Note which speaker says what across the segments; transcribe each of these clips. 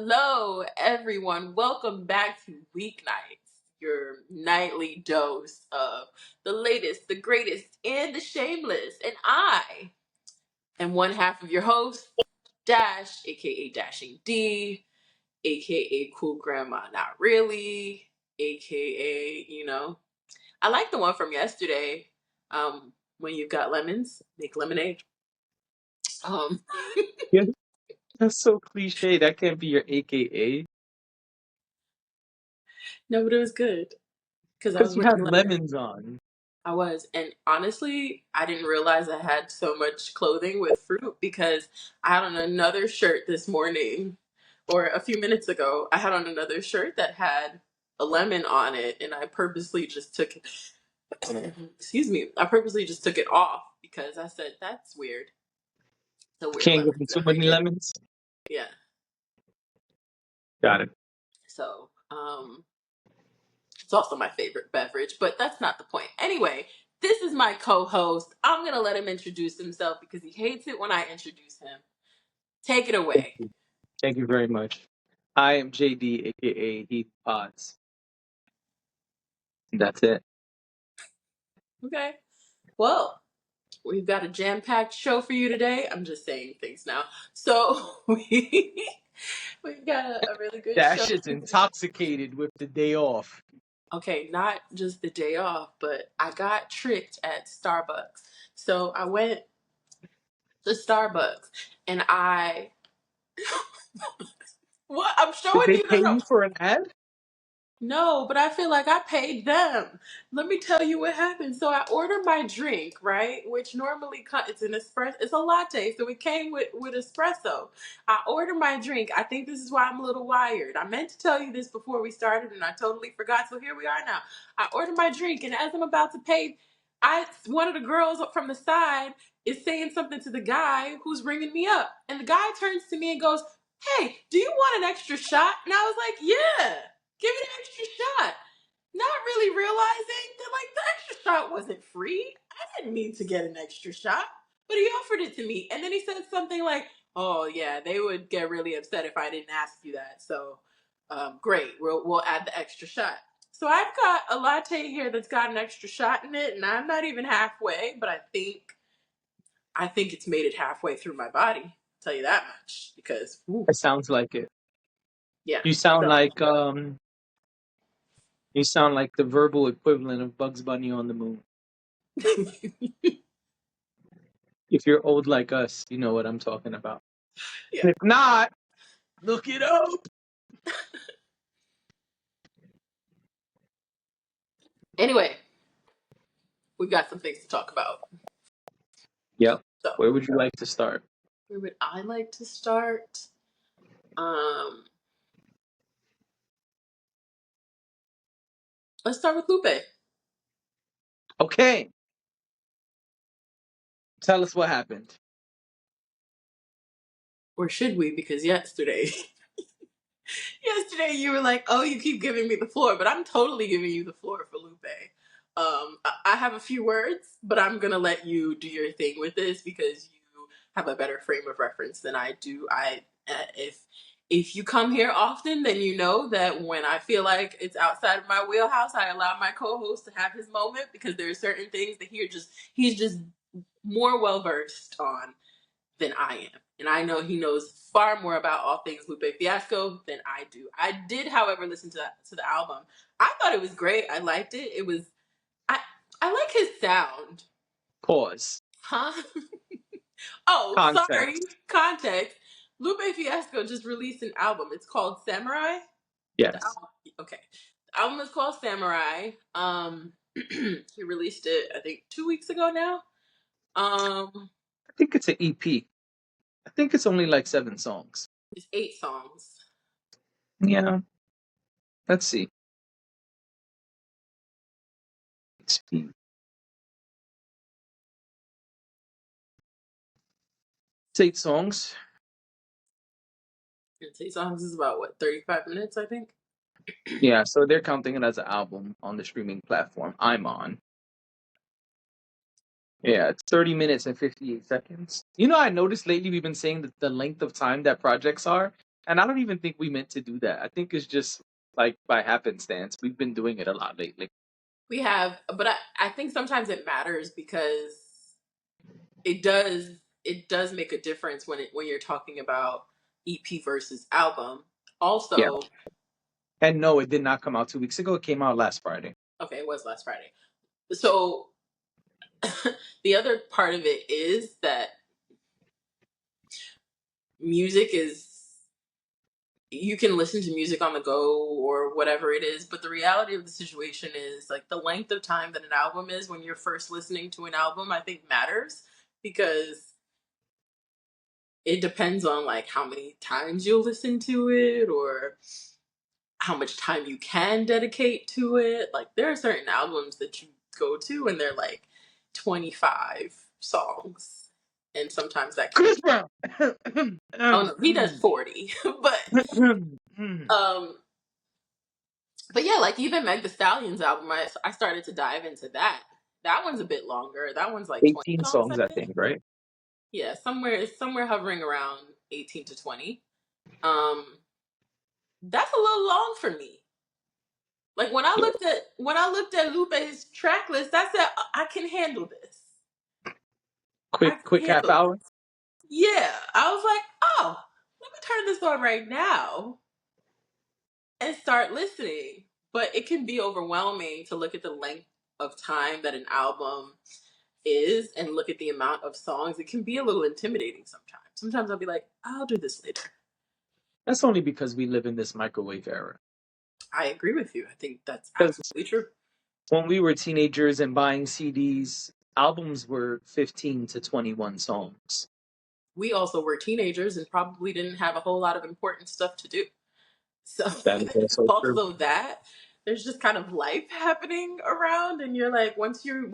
Speaker 1: Hello, everyone. Welcome back to Weeknights, your nightly dose of the latest, the greatest, and the shameless. And I am one half of your host, Dash, aka Dashing D, aka Cool Grandma Not Really, aka, I like the one from yesterday. When you've got lemons, make lemonade. Um,
Speaker 2: Yeah, that's so cliche. That can't be your AKA.
Speaker 1: no, but it was good because I
Speaker 2: Because
Speaker 1: was
Speaker 2: you
Speaker 1: wearing
Speaker 2: had
Speaker 1: lemon.
Speaker 2: lemons on.
Speaker 1: I was. And honestly, I didn't realize I had so much clothing with fruit because I had on another shirt this morning or a few minutes ago. I had on another shirt that had a lemon on it and I purposely just took it. Excuse me. I purposely just took it off because I said, that's weird. It's a weird
Speaker 2: Can't
Speaker 1: lemon
Speaker 2: give me too many
Speaker 1: scented.
Speaker 2: lemons.
Speaker 1: Yeah.
Speaker 2: Got it.
Speaker 1: So, it's also my favorite beverage, but that's not the point. Anyway, this is my co-host. I'm going to let him introduce himself because he hates it when I introduce him. Take it
Speaker 2: Thank
Speaker 1: away.
Speaker 2: you. Thank you very much. I am JD, aka Heath Potts. That's it.
Speaker 1: Okay. Well, we've got a jam-packed show for you today. I'm just saying things now. So we've got a really good show.
Speaker 2: Dash is intoxicated with the day off.
Speaker 1: Okay, not just the day off, but I got tricked at Starbucks. So I went to Starbucks and I what? I'm
Speaker 2: Did
Speaker 1: showing
Speaker 2: they
Speaker 1: you
Speaker 2: pay
Speaker 1: the
Speaker 2: you for an ad?
Speaker 1: No, but I feel like I paid them. Let me tell you what happened. So I ordered my drink, right? Which normally it's an espresso. It's a latte, so it came with espresso. I ordered my drink. I think this is why I'm a little wired. I meant to tell you this before we started, and I totally forgot. So here we are now. I ordered my drink, and as I'm about to pay, one of the girls from the side is saying something to the guy who's ringing me up, and the guy turns to me and goes, "Hey, do you want an extra shot?" And I was like, "Yeah. Give it an extra shot." Not really realizing that the extra shot wasn't free. I didn't mean to get an extra shot, but he offered it to me. And then he said something like, "Oh yeah, they would get really upset if I didn't ask you that. So great, we'll add the extra shot." So I've got a latte here that's got an extra shot in it, and I'm not even halfway, but I think it's made it halfway through my body. I'll tell you that much because
Speaker 2: It sounds like it.
Speaker 1: yeah.
Speaker 2: You sound
Speaker 1: So
Speaker 2: like the verbal equivalent of Bugs Bunny on the moon. If you're old like us, you know what I'm talking about.
Speaker 1: yeah.
Speaker 2: If not, look it up.
Speaker 1: Anyway, we've got some things to talk about.
Speaker 2: Yep.
Speaker 1: So,
Speaker 2: Where would you like to start?
Speaker 1: where would I like to start? Um, let's start with Lupe.
Speaker 2: Okay. Tell us what happened.
Speaker 1: Or should we? Because yesterday you were like, "Oh, you keep giving me the floor," but I'm totally giving you the floor for Lupe. I have a few words, but I'm gonna let you do your thing with this because you have a better frame of reference than I do. If you come here often, then you know that when I feel like it's outside of my wheelhouse, I allow my co-host to have his moment because there are certain things that he's just more well versed on than I am. And I know he knows far more about all things Lupe Fiasco than I do. I did, however, listen to the album. I thought it was great. I liked it. I I like his sound.
Speaker 2: Pause.
Speaker 1: Huh? Oh, sorry.
Speaker 2: Context.
Speaker 1: Context. Lupe Fiasco just released an album. It's called Samarai. The
Speaker 2: Yes.
Speaker 1: album, okay. The album is called Samarai. He released it, I think, 2 weeks ago now.
Speaker 2: I think it's an EP. I think it's only like 7 songs.
Speaker 1: It's 8 songs.
Speaker 2: Yeah. Let's see. It's 8 songs.
Speaker 1: And 8 songs is about what, 35 minutes, I think.
Speaker 2: Yeah, so they're counting it as an album on the streaming platform I'm on. Yeah, it's 30 minutes and 58 seconds. You know, I noticed lately we've been saying that the length of time that projects are. And I don't even think we meant to do that. I think it's just like by happenstance. We've been doing it a lot lately.
Speaker 1: We have, but I think sometimes it matters because it does make a difference when you're talking about EP versus album.
Speaker 2: Yeah.
Speaker 1: Also,
Speaker 2: And no, it did not come out 2 weeks ago. It came out last Friday.
Speaker 1: okay, it was last Friday. So the other part of it is that music is, you can listen to music on the go or whatever it is, but the reality of the situation is like the length of time that an album is when you're first listening to an album, I think matters because it depends on like how many times you'll listen to it or how much time you can dedicate to it. Like there are certain albums that you go to and they're like 25 songs. And sometimes that can
Speaker 2: Chris
Speaker 1: be,
Speaker 2: Brown.
Speaker 1: oh no, he does 40. Um but yeah, like even Meg the Stallion's album, I started to dive into that. That one's a bit longer. That one's like 20
Speaker 2: 18
Speaker 1: songs, I
Speaker 2: songs, I
Speaker 1: think.
Speaker 2: think, right?
Speaker 1: Yeah, somewhere hovering around 18 to 20. Um that's a little long for me. Like
Speaker 2: Yeah.
Speaker 1: when I looked at Lupe's track list, I said I can handle this. I
Speaker 2: Quick
Speaker 1: can
Speaker 2: half
Speaker 1: handle this.
Speaker 2: hour.
Speaker 1: Yeah, I was like, oh, let me turn this on right now and start listening. But it can be overwhelming to look at the length of time that an album is and look at the amount of songs. It can be a little intimidating sometimes. Sometimes I'll be like, I'll do this later.
Speaker 2: That's only because we live in this microwave era.
Speaker 1: I agree with you. I think that's
Speaker 2: Because
Speaker 1: absolutely true.
Speaker 2: when we were teenagers and buying CDs, albums were 15 to 21 songs.
Speaker 1: We also were teenagers and probably didn't have a whole lot of important stuff to do. So
Speaker 2: That is also true.
Speaker 1: also that there's just kind of life happening around and you're like once your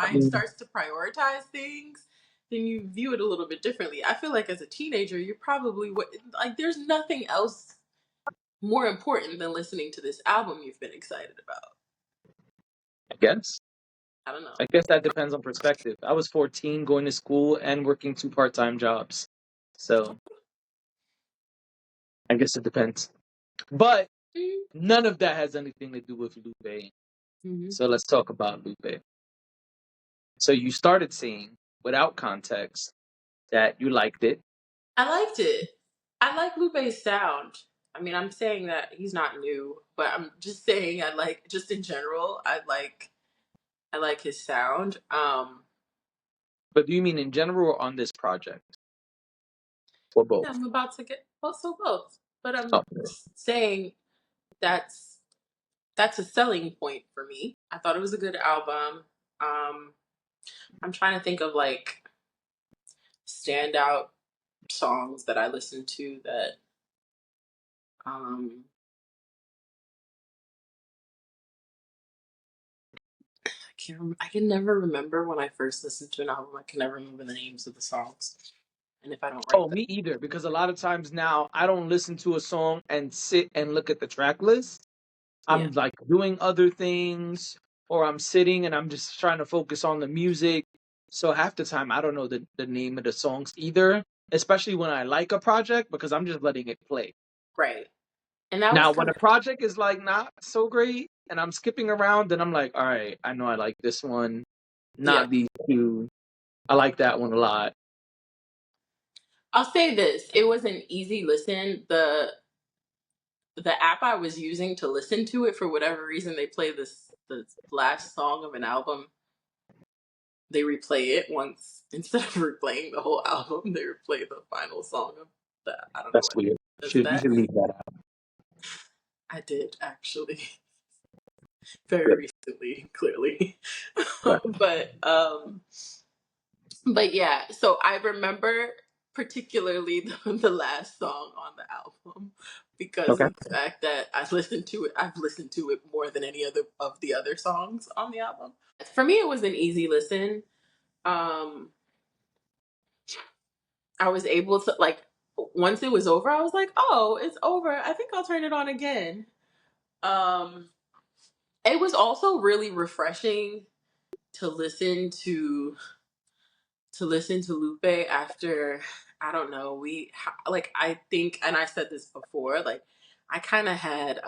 Speaker 2: I
Speaker 1: mind
Speaker 2: mean,
Speaker 1: starts to prioritize things, then you view it a little bit differently. I feel like as a teenager, you're probably like there's nothing else more important than listening to this album you've been excited about.
Speaker 2: I guess.
Speaker 1: I don't know.
Speaker 2: I guess that depends on perspective. I was 14, going to school and working 2 part-time jobs. So I guess it depends. But none of that has anything to do with Lupe.
Speaker 1: Mm-hmm.
Speaker 2: So let's talk about Lupe. So you started saying, without context, that you liked it.
Speaker 1: I liked it. I like Lupe's sound. I mean, I'm saying that he's not new, but I'm just saying I like just in general, I like his sound.
Speaker 2: But do you mean in general or on this project? Or both?
Speaker 1: Yeah, I'm about to get also both. But I'm
Speaker 2: Oh,
Speaker 1: saying that's that's a selling point for me. I thought it was a good album. Um I'm trying to think of like standout songs that I listened to that um I can never remember when I first listened to an album. I can never remember the names of the songs. And if I don't write
Speaker 2: oh,
Speaker 1: them.
Speaker 2: me either. Because a lot of times now I don't listen to a song and sit and look at the track list.
Speaker 1: Yeah.
Speaker 2: I'm like doing other things, or I'm sitting and I'm just trying to focus on the music. So half the time I don't know the name of the songs either, especially when I like a project because I'm just letting it play.
Speaker 1: Right. And that was
Speaker 2: Now, when
Speaker 1: kind
Speaker 2: a
Speaker 1: of
Speaker 2: project is like not so great and I'm skipping around, then I'm like, all right, I know I like this one,
Speaker 1: yeah.
Speaker 2: not these two. I like that one a lot.
Speaker 1: I'll say this. It was an easy listen. The app I was using to listen to it, for whatever reason, they play the last song of an album. They replay it once instead of replaying the whole album. They replay the final song of that. I don't know
Speaker 2: That's
Speaker 1: what
Speaker 2: weird.
Speaker 1: does
Speaker 2: You
Speaker 1: that.
Speaker 2: should leave that out.
Speaker 1: I did actually
Speaker 2: Good.
Speaker 1: very recently, clearly,
Speaker 2: Right.
Speaker 1: but but yeah. So I remember particularly the last song on the album because
Speaker 2: Okay.
Speaker 1: of the fact that I listened to it. I've listened to it more than any other of the other songs on the album. For me, it was an easy listen. Um, I was able to like once it was over, I was like, "Oh, it's over. I think I'll turn it on again." Um, it was also really refreshing to listen to Lupe I don't know. Like, I think, and I said this before, like, I kind of had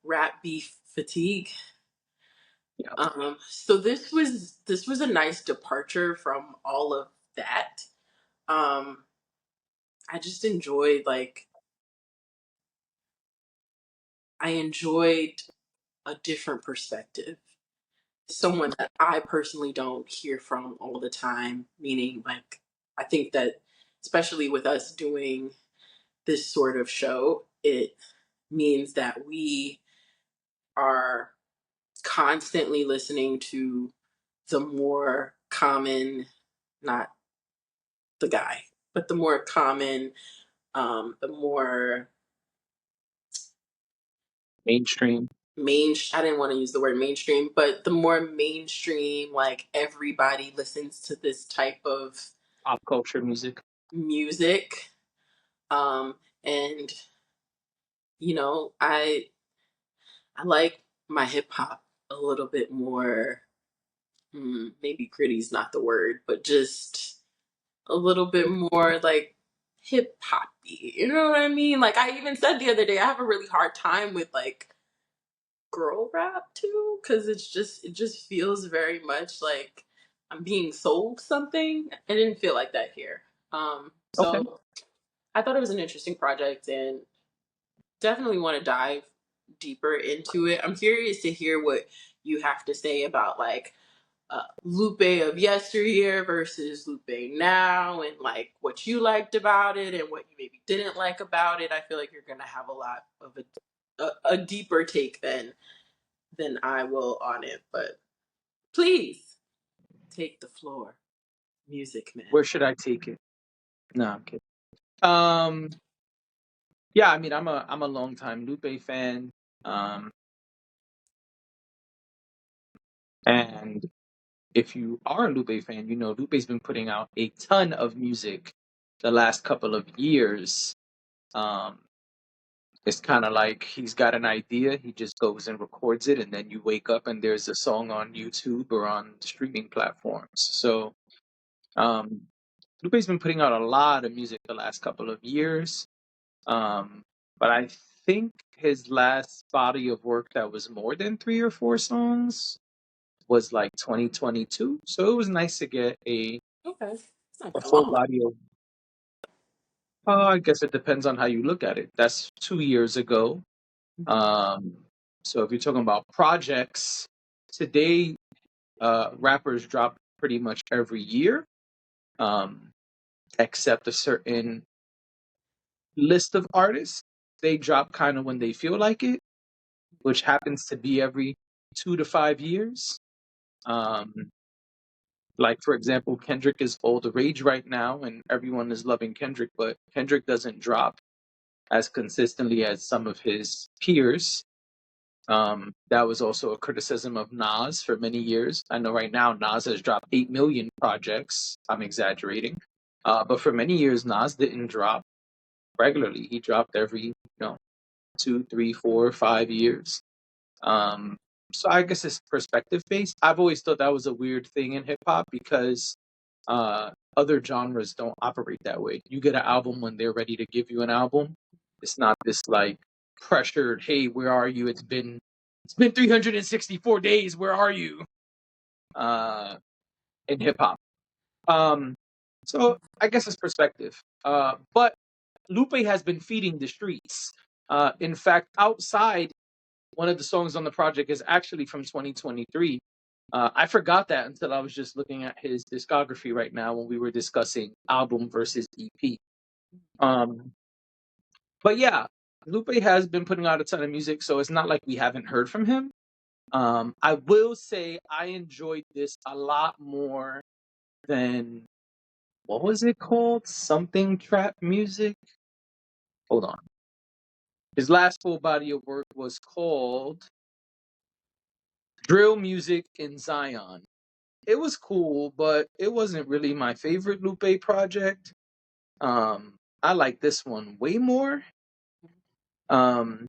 Speaker 1: rap beef fatigue.
Speaker 2: Yeah,
Speaker 1: So this was a nice departure from all of that. Um, I just enjoyed, like, I enjoyed a different perspective. Someone that I personally don't hear from all the time, meaning, like, I think that especially with us doing this sort of show, it means that we are constantly listening to the more common, not the guy, but the more common, the more
Speaker 2: mainstream
Speaker 1: I didn't want to use the word mainstream, but the more mainstream, like, everybody listens to this type of
Speaker 2: pop culture music.
Speaker 1: music. Um, and I like my hip hop a little bit more. Maybe gritty's not the word, but just a little bit more like hip hoppy. You know what I mean? Like, I even said the other day, I have a really hard time with, like, girl rap too, because it just feels very much like I'm being sold something. I didn't feel like that here.
Speaker 2: Okay.
Speaker 1: So I thought it was an interesting project and definitely want to dive deeper into it. I'm curious to hear what you have to say about, like, Lupe of yesteryear versus Lupe now, and, like, what you liked about it and what you maybe didn't like about it. I feel like you're gonna have a lot of a deeper take than I will on it. But please take the floor, Music Man.
Speaker 2: Where should I take it? No, I'm kidding. Um, yeah, I mean, I'm a longtime Lupe fan. Um, and if you are a Lupe fan, you know Lupe's been putting out a ton of music the last couple of years. Um, it's kind of like he's got an idea, he just goes and records it, and then you wake up and there's a song on YouTube or on streaming platforms. So um, Lupe's been putting out a lot of music the last couple of years. But I think his last body of work that was more than 3 or 4 songs was like 2022. So it was nice to get
Speaker 1: Okay, it's not
Speaker 2: a
Speaker 1: that
Speaker 2: full
Speaker 1: long.
Speaker 2: body of. I guess it depends on how you look at it. That's 2 years ago. Um, so if you're talking about projects, today rappers drop pretty much every year, um, except a certain list of artists. They drop kind of when they feel like it, which happens to be every 2 to 5 years. Um, like for example, Kendrick is all the rage right now, and everyone is loving Kendrick, but Kendrick doesn't drop as consistently as some of his peers. That was also a criticism of Nas for many years. I know right now Nas has dropped 8 million projects. I'm exaggerating, but for many years Nas didn't drop regularly. He dropped every 2, 3, 4, 5 years. Um, so I guess it's perspective based. I've always thought that was a weird thing in hip hop because other genres don't operate that way. You get an album when they're ready to give you an album. It's not this like pressured, hey, where are you? It's been 364 days. Where are you? Uh, in hip hop. Um, so I guess it's perspective. But Lupe has been feeding the streets. In fact, outside one of the songs on the project is actually from 2023. I forgot that until I was just looking at his discography right now when we were discussing album versus EP. Um, but yeah, Lupe has been putting out a ton of music, so it's not like we haven't heard from him. I will say I enjoyed this a lot more than what was it called? Something trap music. Hold on. His last full body of work was called Drill Music in Zion. It was cool, but it wasn't really my favorite Lupe project. I like this one way more. Um,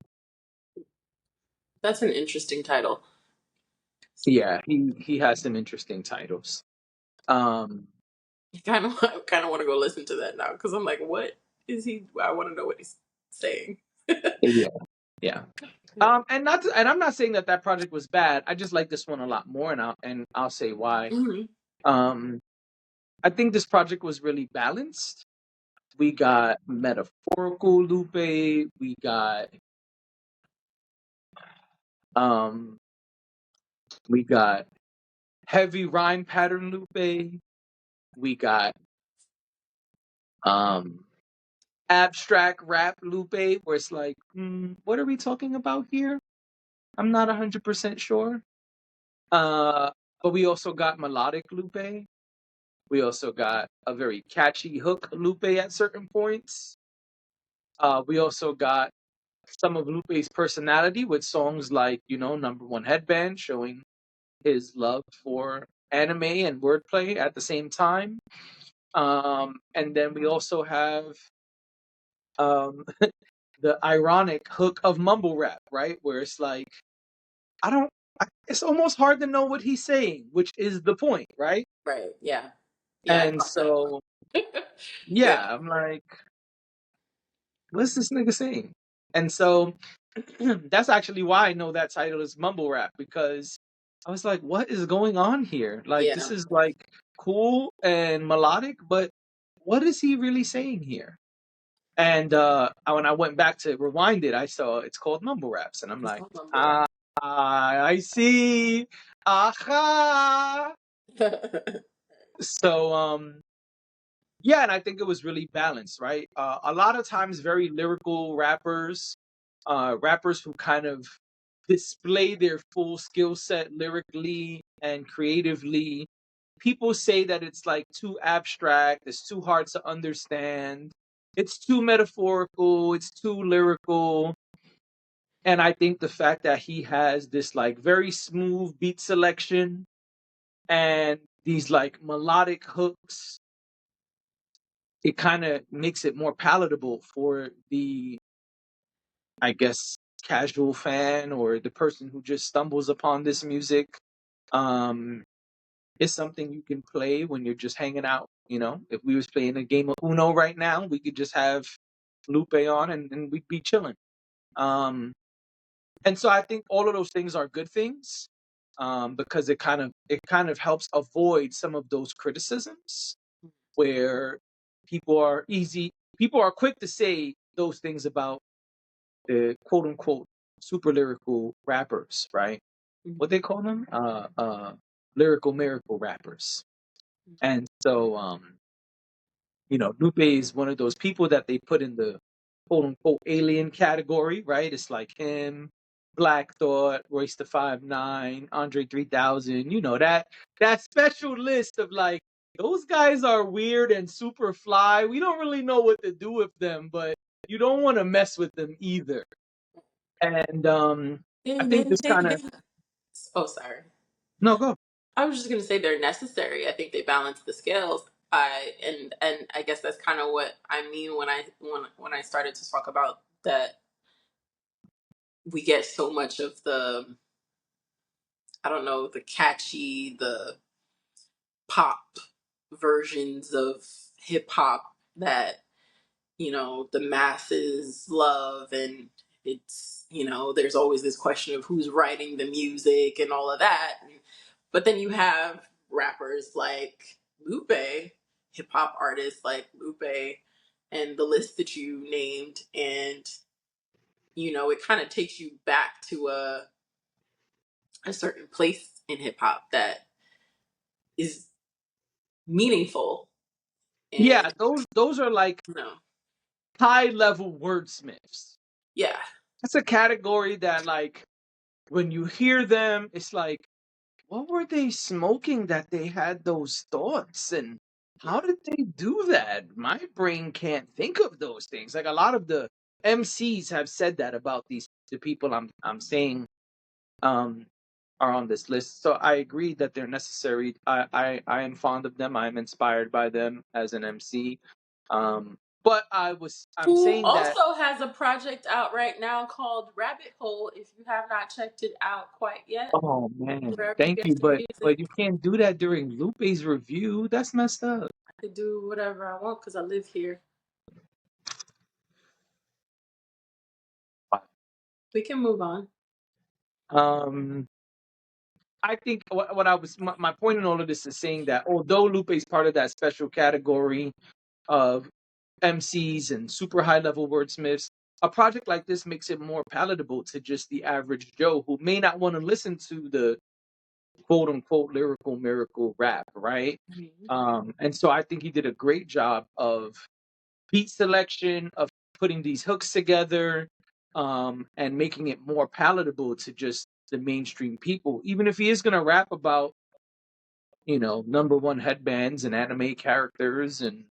Speaker 1: That's an interesting title.
Speaker 2: yeah, he has some interesting titles. Um,
Speaker 1: kind of want to go listen to that now because I'm like, what is he? I want to know what he's saying.
Speaker 2: Yeah, yeah.
Speaker 1: Yeah.
Speaker 2: And I'm not saying that that project was bad. I just like this one a lot more, and I'll say why.
Speaker 1: Hmm.
Speaker 2: Um, I think this project was really balanced. We got metaphorical Lupe. We got um, we got heavy rhyme pattern Lupe. We got um abstract rap Lupe, where it's like, what are we talking about here? I'm not 100% sure. Uh, but we also got melodic Lupe. We also got a very catchy hook Lupe at certain points. We also got some of Lupe's personality with songs like, Number One Headband, showing his love for anime and wordplay at the same time. And then we also have um, the ironic hook of mumble rap, right? Where it's like, I don't, it's almost hard to know what he's saying, which is the point, right?
Speaker 1: Right. Yeah. Yeah. I
Speaker 2: And
Speaker 1: caught that.
Speaker 2: so,
Speaker 1: Yeah.
Speaker 2: yeah, I'm like, what's this nigga saying? And so that's actually why I know that title is mumble rap, because I was like, what is going on here? Like, this
Speaker 1: Yeah.
Speaker 2: is like cool and melodic, but what is he really saying here? And when I went back to rewind it, I saw it's called mumble raps, and I'm
Speaker 1: It's
Speaker 2: like,
Speaker 1: called mumble rap.
Speaker 2: ah, I see, aha. So yeah, and I think it was really balanced, right? A lot of times, very lyrical rappers, rappers who kind of display their full skill set lyrically and creatively. People say that it's like too abstract, it's too hard to understand, it's too metaphorical, it's too lyrical. And I think the fact that he has this like very smooth beat selection and these like melodic hooks, it kind of makes it more palatable for the, I guess, casual fan or the person who just stumbles upon this music. Um, it's something you can play when you're just hanging out. If we was playing a game of Uno right now, we could just have Lupe on and we'd be chilling. And so I think all of those things are good things, because it kind of helps avoid some of those criticisms where people are quick to say those things about the quote unquote super lyrical rappers, right? What they call them? Lyrical miracle rappers. And so Lupe is one of those people that they put in the quote unquote alien category, right? It's like him, Black Thought, Royce the 5'9", Andre 3000, that special list of like, those guys are weird and super fly. We don't really know what to do with them, but you don't want to mess with them either. And I think this kind of,
Speaker 1: Oh, sorry.
Speaker 2: no, go.
Speaker 1: I was just gonna say they're necessary. I think they balance the scales. And I guess that's kind of what I mean when I started to talk about that we get so much of the, I don't know, the catchy, the pop versions of hip hop that the masses love, and there's always this question of who's writing the music and all of that. But then you have rappers like Lupe, hip hop artists like Lupe, and the list that you named, and it kind of takes you back to a certain place in hip hop that is meaningful. And
Speaker 2: Yeah, those are like
Speaker 1: you know
Speaker 2: high level wordsmiths.
Speaker 1: yeah.
Speaker 2: That's a category that, like, when you hear them, it's like, what were they smoking that they had those thoughts? And how did they do that? My brain can't think of those things. Like, a lot of the MCs have said that about the people I'm saying um are on this list. So I agree that they're necessary. I am fond of them. I'm inspired by them as an MC. But I'm
Speaker 1: Who
Speaker 2: saying that,
Speaker 1: also has a project out right now called Rabbit Hole, if you have not checked it out quite yet,
Speaker 2: oh man,
Speaker 1: wherever you
Speaker 2: thank
Speaker 1: get
Speaker 2: you,
Speaker 1: your
Speaker 2: but
Speaker 1: music.
Speaker 2: you can't do that during Lupe's review. That's messed up.
Speaker 1: could do whatever I want because I live here. We can move on.
Speaker 2: Um, I think what I was my point in all of this is saying that although Lupe is part of that special category of MCs and super high level wordsmiths, a project like this makes it more palatable to just the average Joe who may not want to listen to the quote unquote lyrical miracle rap, right? And so I think he did a great job of beat selection, of putting these hooks together, and making it more palatable to just the mainstream people. Even if he is gonna rap about, number one headbands and anime characters and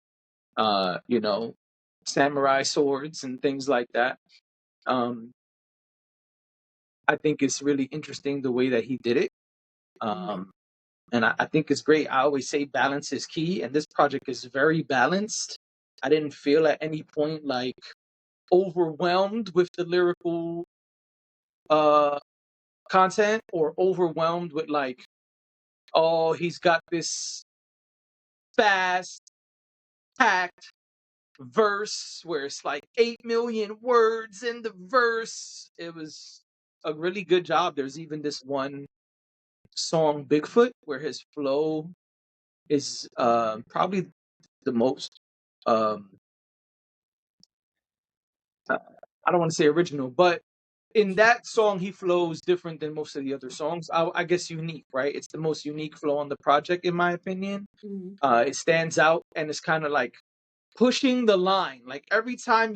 Speaker 2: samurai swords and things like that. Um, I think it's really interesting the way that he did it. Um, and I think it's great. I always say balance is key, and this project is very balanced. I didn't feel at any point like overwhelmed with the lyrical uh content or overwhelmed with like, oh, he's got this fast packed verse where it's like 8 million words in the verse. It was a really good job. There's even this one song, Bigfoot, where his flow is probably the most um I don't want to say original, but in that song he flows different than most of the other songs. I guess unique, right? It's the most unique flow on the project, in my opinion. It stands out, and it's kind of like pushing the line. Like every time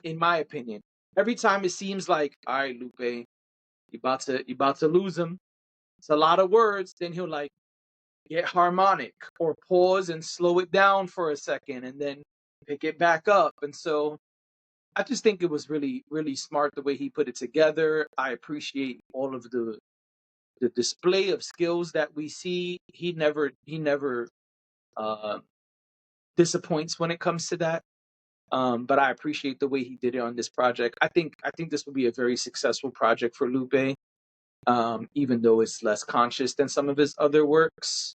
Speaker 2: in my opinion, every time it seems like, all right, Lupe, you about to lose him. It's a lot of words. Then he'll like get harmonic or pause and slow it down for a second, and then pick it back up. And so I just think it was really, really smart the way he put it together. I appreciate all of the display of skills that we see. He never uh, disappoints when it comes to that. But I appreciate the way he did it on this project. I think this will be a very successful project for Lupe, even though it's less conscious than some of his other works.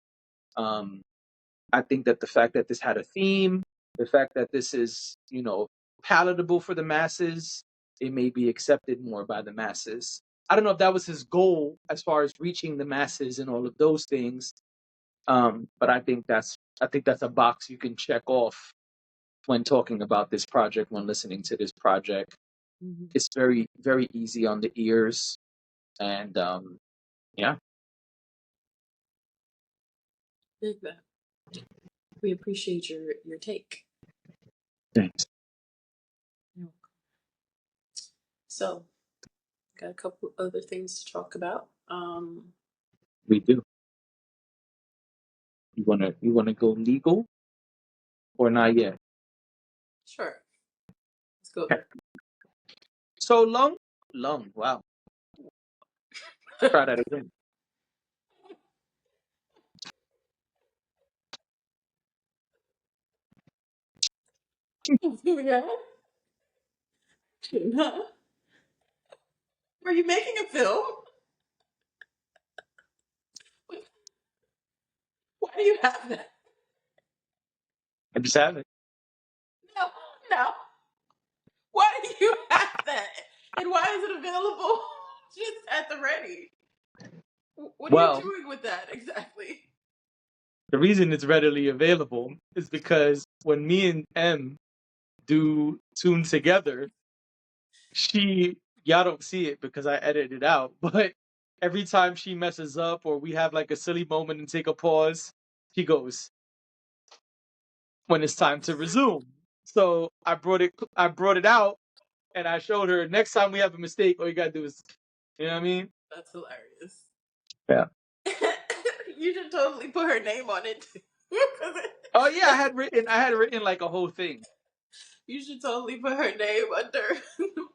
Speaker 2: Um, I think that the fact that this had a theme, the fact that this is, palatable for the masses, it may be accepted more by the masses. I don't know if that was his goal as far as reaching the masses and all of those things. But I think that's a box you can check off when talking about this project, when listening to this project. It's very, very easy on the ears. And yeah.
Speaker 1: Big that. We appreciate your take.
Speaker 2: Thanks.
Speaker 1: So, got a couple other things to talk about.
Speaker 2: We do. You wanna go legal or not yet?
Speaker 1: Sure, let's go
Speaker 2: Okay.
Speaker 1: there.
Speaker 2: So lung. Wow. Try that again.
Speaker 1: Yeah. Huh? Were you making a film? Why do you have that?
Speaker 2: I just have it.
Speaker 1: No, no. Why do you have that? And why is it available just at the ready? What are you
Speaker 2: Well,
Speaker 1: doing with that exactly?
Speaker 2: the reason it's readily available is because when me and M do Tune Together, y'all don't see it because I edited it out, but every time she messes up or we have like a silly moment and take a pause, she goes, when it's time to resume. So I brought it out and I showed her, next time we have a mistake, all you gotta do is, you know what I mean?
Speaker 1: That's hilarious.
Speaker 2: Yeah.
Speaker 1: You should totally put her name on it too.
Speaker 2: Oh yeah, I had written like a whole thing.
Speaker 1: You should totally put her name under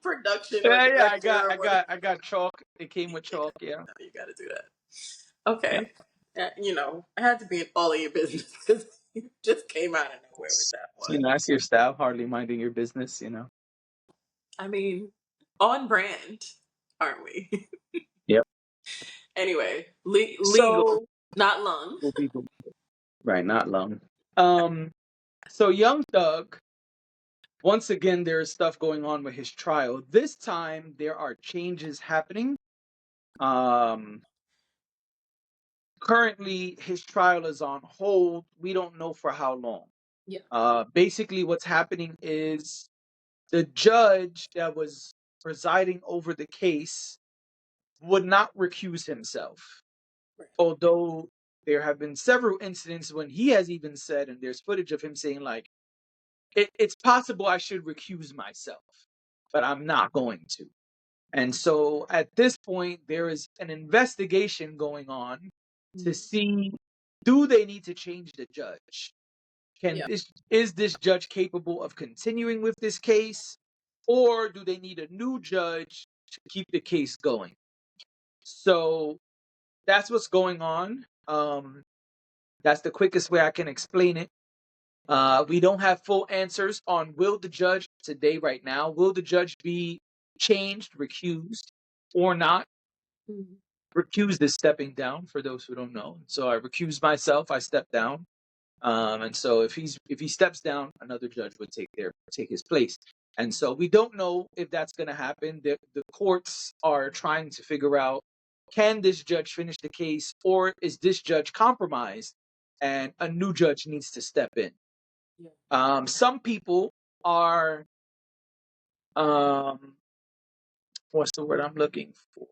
Speaker 1: production or
Speaker 2: Yeah, yeah, I
Speaker 1: director
Speaker 2: got
Speaker 1: or
Speaker 2: I
Speaker 1: whatever.
Speaker 2: got I got chalk. It came with chalk, yeah.
Speaker 1: You got to do that.
Speaker 2: Yeah.
Speaker 1: Okay. I had to be in all of your business because you just came out of nowhere with that one.
Speaker 2: That's your style, hardly minding your business.
Speaker 1: I mean, on brand, aren't we?
Speaker 2: Yep.
Speaker 1: Anyway, legal,
Speaker 2: So
Speaker 1: not lung.
Speaker 2: we'll be right, not long. So Young Thug, once again, there is stuff going on with his trial. This time, there are changes happening. Um, Currently, his trial is on hold. We don't know for how long.
Speaker 1: Yeah.
Speaker 2: Basically, what's happening is the judge that was presiding over the case would not recuse himself.
Speaker 1: Right.
Speaker 2: Although there have been several incidents when he has even said, and there's footage of him saying, like, it's possible I should recuse myself, but I'm not going to. And so at this point, there is an investigation going on to see, do they need to change the judge?
Speaker 1: Yeah.
Speaker 2: Is this judge capable of continuing with this case, or do they need a new judge to keep the case going? So that's what's going on. That's the quickest way I can explain it. We don't have full answers on will the judge today, right now, will the judge be changed, recused, or not?
Speaker 1: Mhm.
Speaker 2: Recused is stepping down, for those who don't know. So I recuse myself, I step down. And so if he steps down, another judge would take his place. And so we don't know if that's going to happen. The courts are trying to figure out, can this judge finish the case, or is this judge compromised and a new judge needs to step in?
Speaker 1: Yeah.
Speaker 2: Some people are, um, what's the word I'm looking for?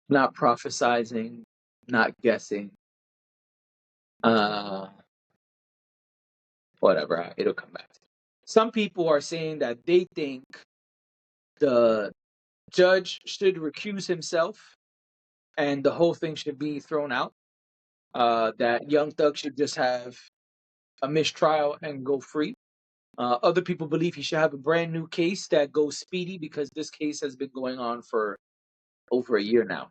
Speaker 2: Not prophesizing, not guessing. Uh, Whatever, it'll come back. Some people are saying that they think the judge should recuse himself and the whole thing should be thrown out. That Young Thug should just have a mistrial and go free. Other people believe he should have a brand new case that goes speedy because this case has been going on for over a year now.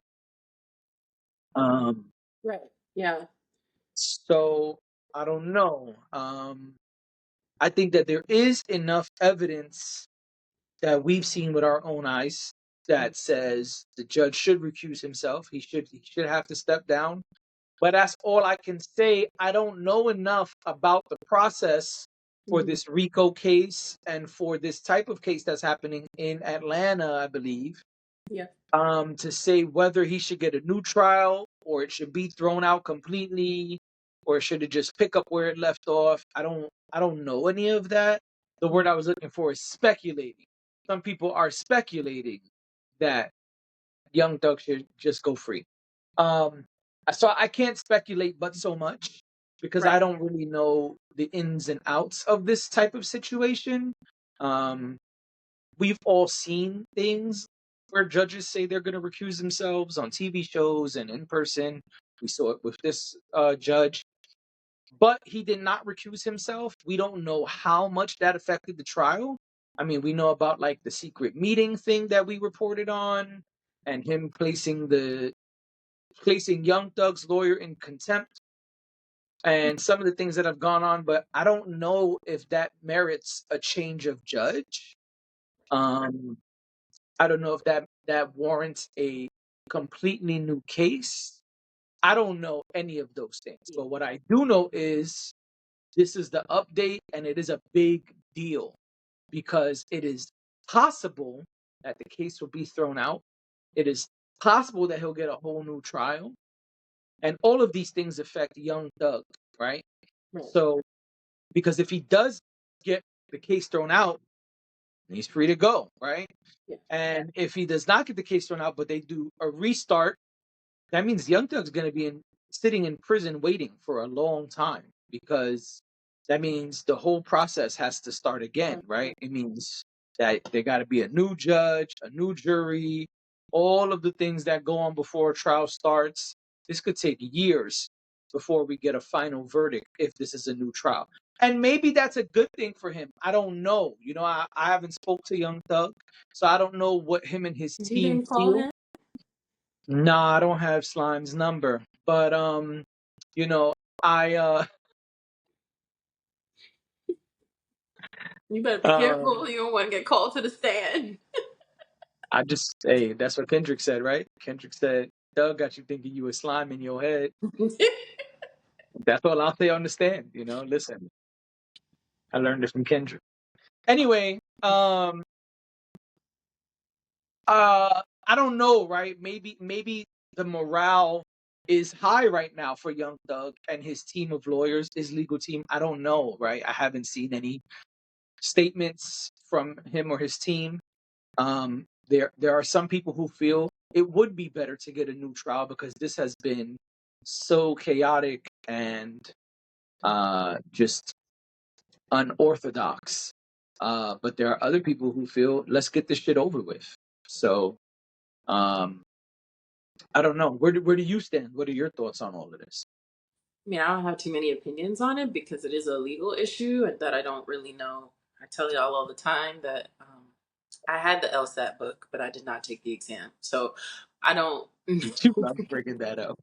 Speaker 1: Right. Yeah.
Speaker 2: So I don't know. I think that there is enough evidence that we've seen with our own eyes that says the judge should recuse himself. He should have to step down. But that's all I can say. I don't know enough about the process for
Speaker 1: Mhm.
Speaker 2: this RICO case and for this type of case that's happening in Atlanta, I believe,
Speaker 1: Yeah.
Speaker 2: to say whether he should get a new trial or it should be thrown out completely or should it just pick up where it left off. I don't know any of that. The word I was looking for is speculating. Some people are speculating that Young Thug should just go free. Um, so I can't speculate but so much because I
Speaker 1: Right.
Speaker 2: don't really know the ins and outs of this type of situation. Um, we've all seen things where judges say they're going to recuse themselves on TV shows and in person. We saw it with this judge, but he did not recuse himself. We don't know how much that affected the trial. I mean, we know about like the secret meeting thing that we reported on, and him placing Young Thug's lawyer in contempt, and some of the things that have gone on. But I don't know if that merits a change of judge. Um, I don't know if that warrants a completely new case. I don't know any of those things.
Speaker 1: Yeah.
Speaker 2: But what I do know is this is the update, and it is a big deal because it is possible that the case will be thrown out. It is possible that he'll get a whole new trial. And all of these things affect Young Thug, right?
Speaker 1: Right.
Speaker 2: So, because if he does get the case thrown out, he's free to go, right?
Speaker 1: Yeah.
Speaker 2: And if he does not get the case thrown out, but they do a restart, that means Young Thug's going to be sitting in prison waiting for a long time because that means the whole process has to start again, right? It means that there got to be a new judge, a new jury, all of the things that go on before a trial starts. This could take years before we get a final verdict if this is a new trial. And maybe that's a good thing for him. I don't know. I haven't spoke to Young Thug, so I don't know what him and his
Speaker 1: You
Speaker 2: team
Speaker 1: didn't call
Speaker 2: feel.
Speaker 1: him?
Speaker 2: Nah, I don't have Slime's number. But you know, I
Speaker 1: You better be
Speaker 2: um
Speaker 1: careful. You don't want to get called to the stand.
Speaker 2: I just, hey, that's what Kendrick said, right? Kendrick said Doug got you thinking you were slime in your head. That's all I'll say on the stand. Listen, I learned it from Kendra. Anyway, I don't know, right? Maybe the morale is high right now for Young Thug and his team of lawyers, his legal team. I don't know, right? I haven't seen any statements from him or his team. There are some people who feel it would be better to get a new trial because this has been so chaotic and just unorthodox. But there are other people who feel let's get this shit over with. So um, I don't know. Where do you stand? What are your thoughts on all of this?
Speaker 1: I mean, I don't have too many opinions on it because it is a legal issue and that I don't really know. I tell y'all all the time that I had the LSAT book, but I did not take the exam. So I don't,
Speaker 2: You love bringing that up.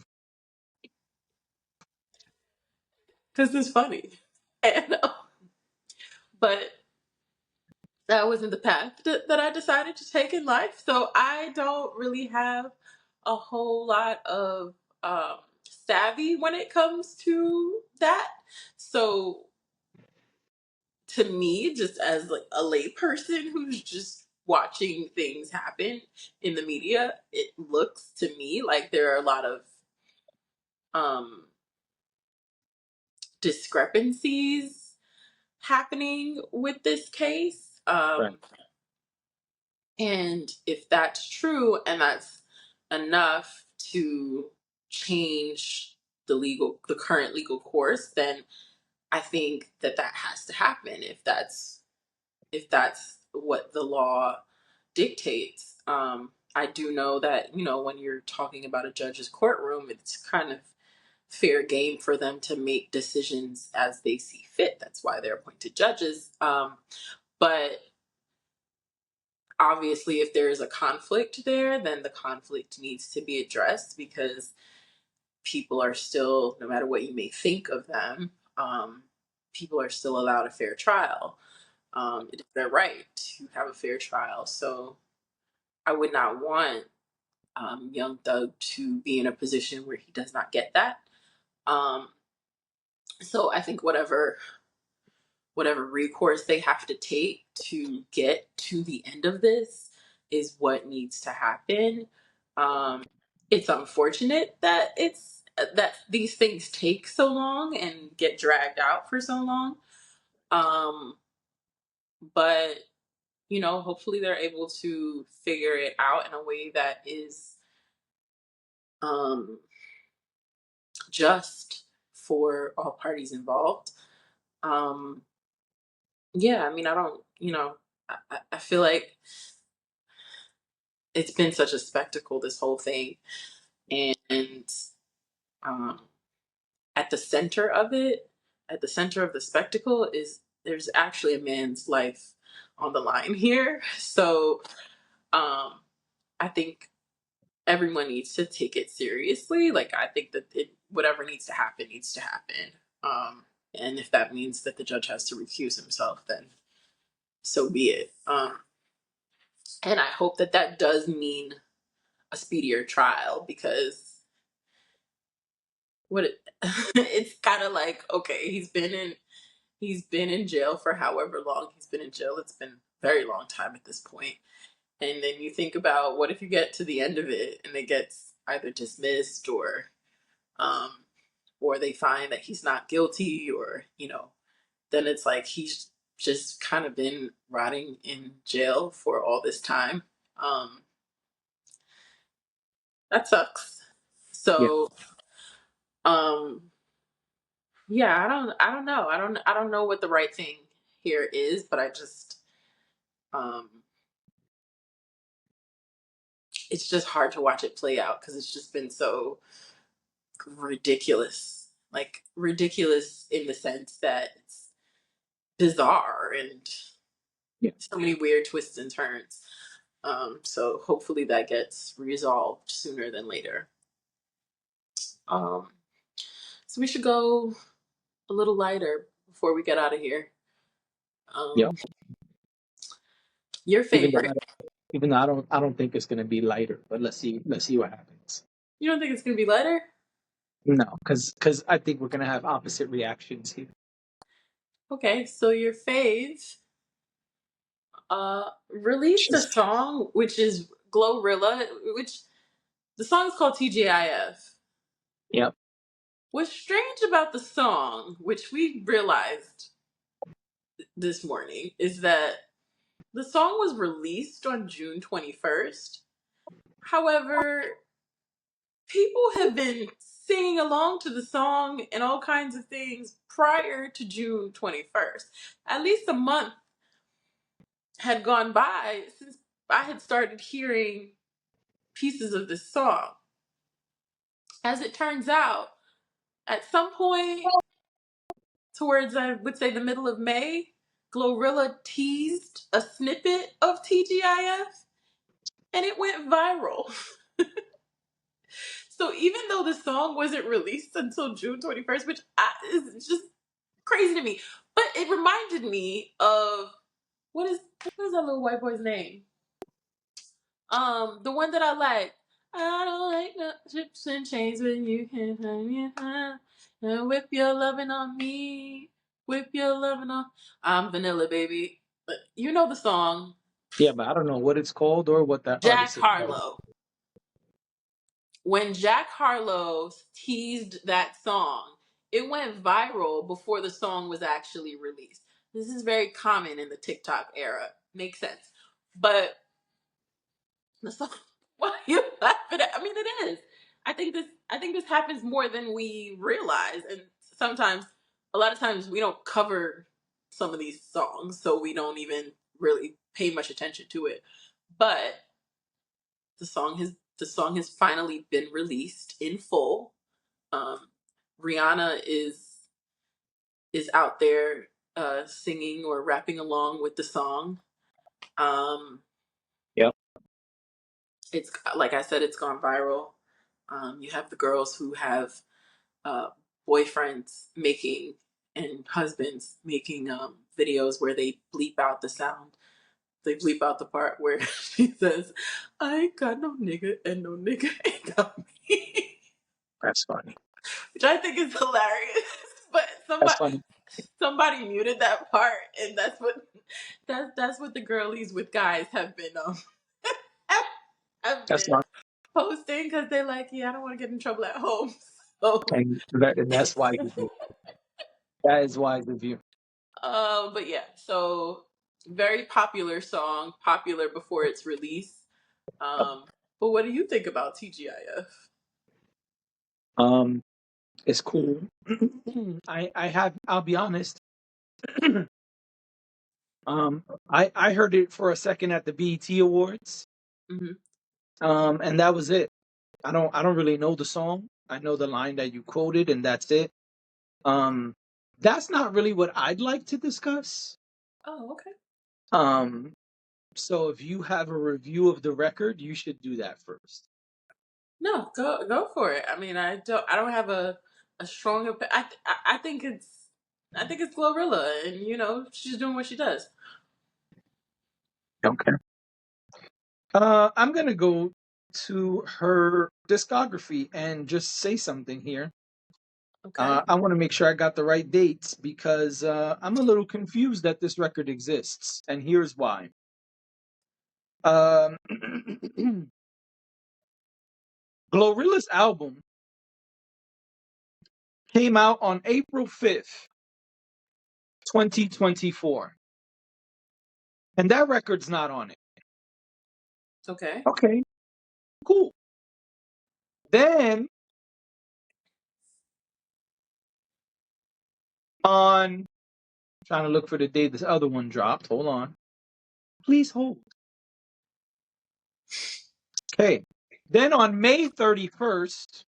Speaker 1: because it's funny. And, but that wasn't the path that I decided to take in life. So I don't really have a whole lot of savvy when it comes to that. So to me, just as like a lay person who's just watching things happen in the media, it looks to me like there are a lot of um, discrepancies happening with this case.
Speaker 2: Right.
Speaker 1: And if that's true and that's enough to change the current legal course, then I think that has to happen if that's what the law dictates. I do know that, when you're talking about a judge's courtroom, it's kind of fair game for them to make decisions as they see fit. That's why they're appointed judges. But obviously, if there is a conflict there, then the conflict needs to be addressed because people are still, no matter what you may think of them, people are still allowed a fair trial. It is their right to have a fair trial. So I would not want young Thug to be in a position where he does not get that. Um, so I think whatever recourse they have to take to get to the end of this is what needs to happen. Um, it's unfortunate that these things take so long and get dragged out for so long. Um, but hopefully they're able to figure it out in a way that is um, just for all parties involved. Um, yeah, I mean, I don't, I feel like it's been such a spectacle, this whole thing. And um, at the center of it, at the center of the spectacle, is there's actually a man's life on the line here. So um, I think everyone needs to take it seriously. Like, I think that whatever needs to happen needs to happen. And if that means that the judge has to recuse himself, then so be it. And I hope that does mean a speedier trial because it's kind of like, okay, he's been in jail for however long he's been in jail. It's been a very long time at this point. And then you think about what if you get to the end of it and it gets either dismissed um or they find that he's not guilty, or then it's like he's just kind of been rotting in jail for all this time. um that sucks.
Speaker 2: Yeah.
Speaker 1: So um yeah, I don't know. I don't know what the right thing here is, but I just um it's just hard to watch it play out because it's just been so ridiculous. Like, ridiculous in the sense that it's bizarre and
Speaker 2: Yeah.
Speaker 1: so many weird twists and turns. So hopefully that gets resolved sooner than later. Um, so we should go a little lighter before we get out of here.
Speaker 2: Yeah.
Speaker 1: Um, your
Speaker 2: Even though
Speaker 1: favorite.
Speaker 2: I don't, even though I don't think it's gonna be lighter, but let's see what happens.
Speaker 1: You don't think it's gonna be lighter?
Speaker 2: No, because I think we're gonna have opposite reactions here.
Speaker 1: Okay, so your fave released a
Speaker 2: Just
Speaker 1: song which is GloRilla, which the song is called TGIF.
Speaker 2: yep.
Speaker 1: What's strange about the song, which we realized this morning, is that the song was released on June 21st. However, people have been singing along to the song and all kinds of things prior to June 21st. At least a month had gone by since I had started hearing pieces of this song. As it turns out, at some point towards, I would say, the middle of May, GloRilla teased a snippet of TGIF and it went viral. So even though the song wasn't released until June 21st, which is just crazy to me, but it reminded me of what is that little white boy's name? The one that I like. I don't like no chips and chains when you can hang me high and whip your loving on me, whip your loving on. I'm Vanilla Baby, but you know the song.
Speaker 2: Yeah, but I don't know what it's called or what that
Speaker 1: Jack
Speaker 2: artist is called.
Speaker 1: Harlow. When Jack Harlow teased that song, it went viral before the song was actually released. This is very common in the TikTok era. Makes sense. But the song, why are you laughing at? I mean, it is. I think this happens more than we realize, and sometimes, a lot of times, we don't cover some of these songs, so we don't even really pay much attention to it. But the song has finally been released in full. Um, Rihanna is out there singing or rapping along with the song. Um,
Speaker 2: Yep.
Speaker 1: it's like I said, it's gone viral. You have the girls who have uh, boyfriends making and husbands making videos where they bleep out the sound. They bleep out the part where she says, "I ain't got no nigga and no nigga ain't got me,"
Speaker 2: That's funny.
Speaker 1: which I think is hilarious. But
Speaker 2: That's
Speaker 1: somebody
Speaker 2: funny.
Speaker 1: somebody muted that part, and that's what the girlies with guys have been have
Speaker 2: That's
Speaker 1: been
Speaker 2: not.
Speaker 1: posting because they're like, yeah, I don't want to get in trouble at home. So,
Speaker 2: And that's wise of you. That is wise of you.
Speaker 1: but yeah, so very popular song, popular before its release.
Speaker 2: Yep.
Speaker 1: Um, but what do you think about TGIF?
Speaker 2: Um, it's cool. I'll be honest. um, I heard it for a second at the BET Awards.
Speaker 1: Hmm.
Speaker 2: And that was it. I don't really know the song. I know the line that you quoted, and that's it. Um, that's not really what I'd like to discuss.
Speaker 1: Oh, okay.
Speaker 2: Um, so if you have a review of the record, you should do that first.
Speaker 1: No, go for it. I mean, I don't have a strong opinion. I think it's Glorilla, and she's doing what she does.
Speaker 2: Okay. I'm gonna go to her discography and just say something here.
Speaker 1: Okay.
Speaker 2: I want to make sure I got the right dates because I'm a little confused that this record exists, and here's why. Um, GloRilla's album came out on April 5th, 2024, and that record's not on it.
Speaker 1: Okay.
Speaker 2: Okay, cool. Then on, trying to look for the day this other one dropped. Hold on. Please hold. Okay. Then on May 31st,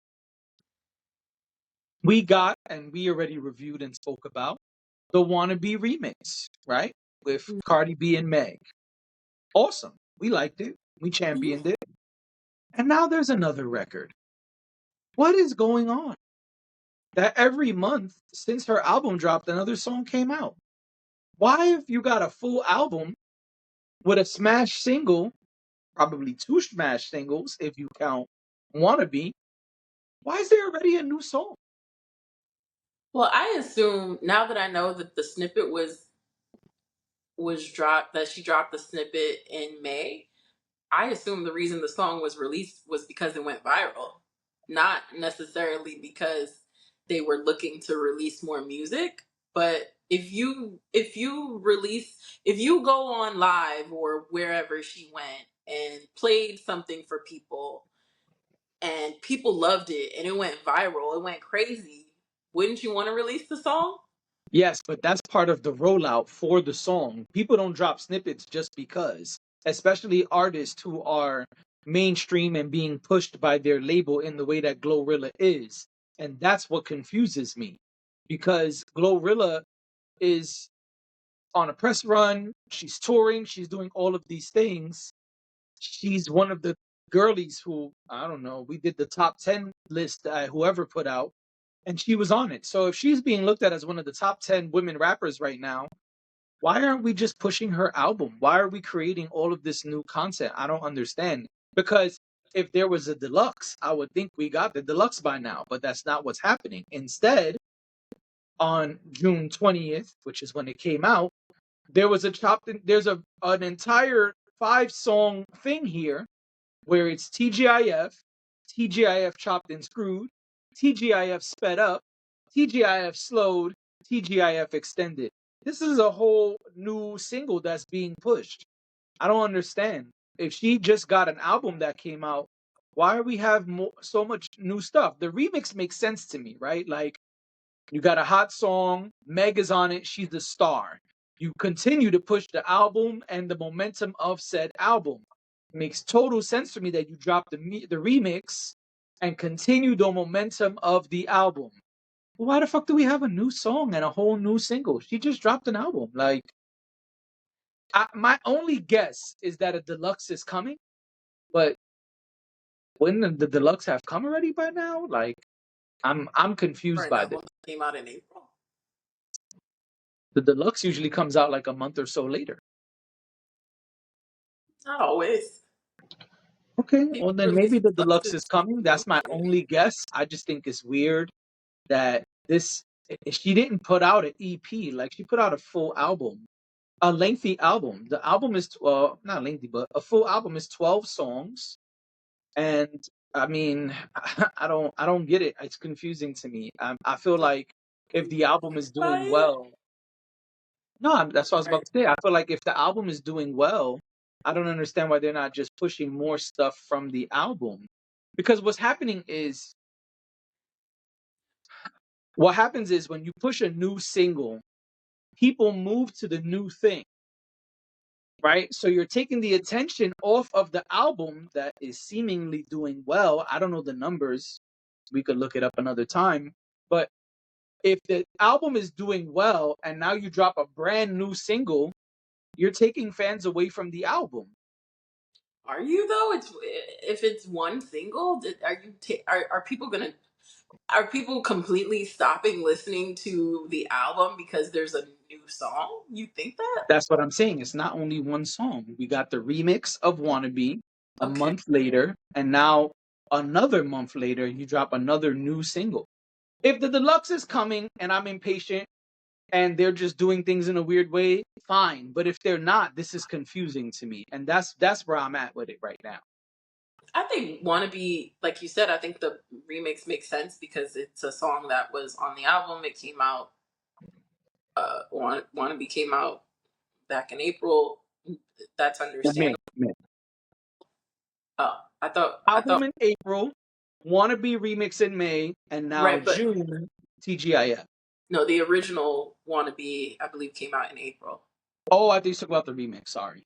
Speaker 2: we got, and we already reviewed and spoke about, the Wannabe remix, right? With Cardi B and Meg. Awesome. We liked it. We
Speaker 1: Mhm.
Speaker 2: championed it. And now there's another record. What is going on? That every month since her album dropped, another song came out. Why, if you got a full album with a smash single, probably two smash singles if you count Wannabe, Why is there already a new song?
Speaker 1: Well, I assume now that I know that the snippet was dropped, that she dropped the snippet in May. I assume the reason the song was released was because it went viral, not necessarily because they were looking to release more music. But if you go on live or wherever she went and played something for people and people loved it and it went viral, it went crazy, wouldn't you want to release the song?
Speaker 2: Yes, but that's part of the rollout for the song. People don't drop snippets just because, especially artists who are mainstream and being pushed by their label in the way that GloRilla is. And that's what confuses me because GloRilla is on a press run, she's touring, she's doing all of these things. She's one of the girlies who, I don't know, we did the top 10 list whoever put out, and she was on it. So if she's being looked at as one of the top 10 women rappers right now, why aren't we just pushing her album? Why are we creating all of this new content? I don't understand. Because if there was a deluxe, I would think we got the deluxe by now, but that's not what's happening. Instead, on June 20th, which is when it came out, there was a there's an entire 5 song thing here where it's TGIF, TGIF chopped and screwed, TGIF sped up, TGIF slowed, TGIF extended. This is a whole new single that's being pushed. I don't understand. If she just got an album that came out, why do we have so much new stuff? The remix makes sense to me, right? Like, you got a hot song, Meg is on it, she's the star. You continue to push the album and the momentum of said album. It makes total sense to me that you drop the remix and continue the momentum of the album. Why the fuck do we have a new song and a whole new single? She just dropped an album. Like, my only guess is that a deluxe is coming, but wouldn't the deluxe have come already by now? Like, I'm
Speaker 1: For
Speaker 2: confused
Speaker 1: an
Speaker 2: by this.
Speaker 1: album that came out in April.
Speaker 2: The deluxe usually comes out like a month or so later.
Speaker 1: Not always.
Speaker 2: Okay,
Speaker 1: People
Speaker 2: well then
Speaker 1: release
Speaker 2: maybe the deluxe is
Speaker 1: deluxes
Speaker 2: coming.
Speaker 1: months
Speaker 2: That's my
Speaker 1: later.
Speaker 2: only guess. I just think it's weird that she didn't put out an EP. Like, she put out a full album, a lengthy album. The album is not lengthy, but a full album is 12 songs. And I mean, I don't get it. It's confusing to me. I feel
Speaker 1: So
Speaker 2: like if the album is
Speaker 1: buy
Speaker 2: doing
Speaker 1: it.
Speaker 2: well, no, that's what I was about
Speaker 1: Right.
Speaker 2: to say. I feel like if the album is doing well, I don't understand why they're not just pushing more stuff from the album. Because what happens is when you push a new single, people move to the new thing, right? So you're taking the attention off of the album that is seemingly doing well. I don't know the numbers. We could look it up another time. But if the album is doing well and now you drop a brand new single, you're taking fans away from the album.
Speaker 1: Are you though? It's if it's one single. Are people gonna? Are people completely stopping listening to the album because there's a new song? You think that?
Speaker 2: That's what I'm saying. It's not only one song. We got the remix of Wannabe a
Speaker 1: Okay.
Speaker 2: month later, and now another month later, you drop another new single. If the deluxe is coming and I'm impatient and they're just doing things in a weird way, fine. But if they're not, this is confusing to me. And that's where I'm at with it right now.
Speaker 1: I think "Wannabe," like you said, I think the remix makes sense because it's a song that was on the album. It came out. "Wannabe" came out back in April. That's
Speaker 2: In May,
Speaker 1: understandable.
Speaker 2: May.
Speaker 1: Oh, I
Speaker 2: Album
Speaker 1: thought,
Speaker 2: in April, Wannabe remix in May, and now
Speaker 1: right, but
Speaker 2: June, TGIF.
Speaker 1: no, the original "Wannabe" I believe came out in April.
Speaker 2: Oh, I think you talk about the remix. Sorry.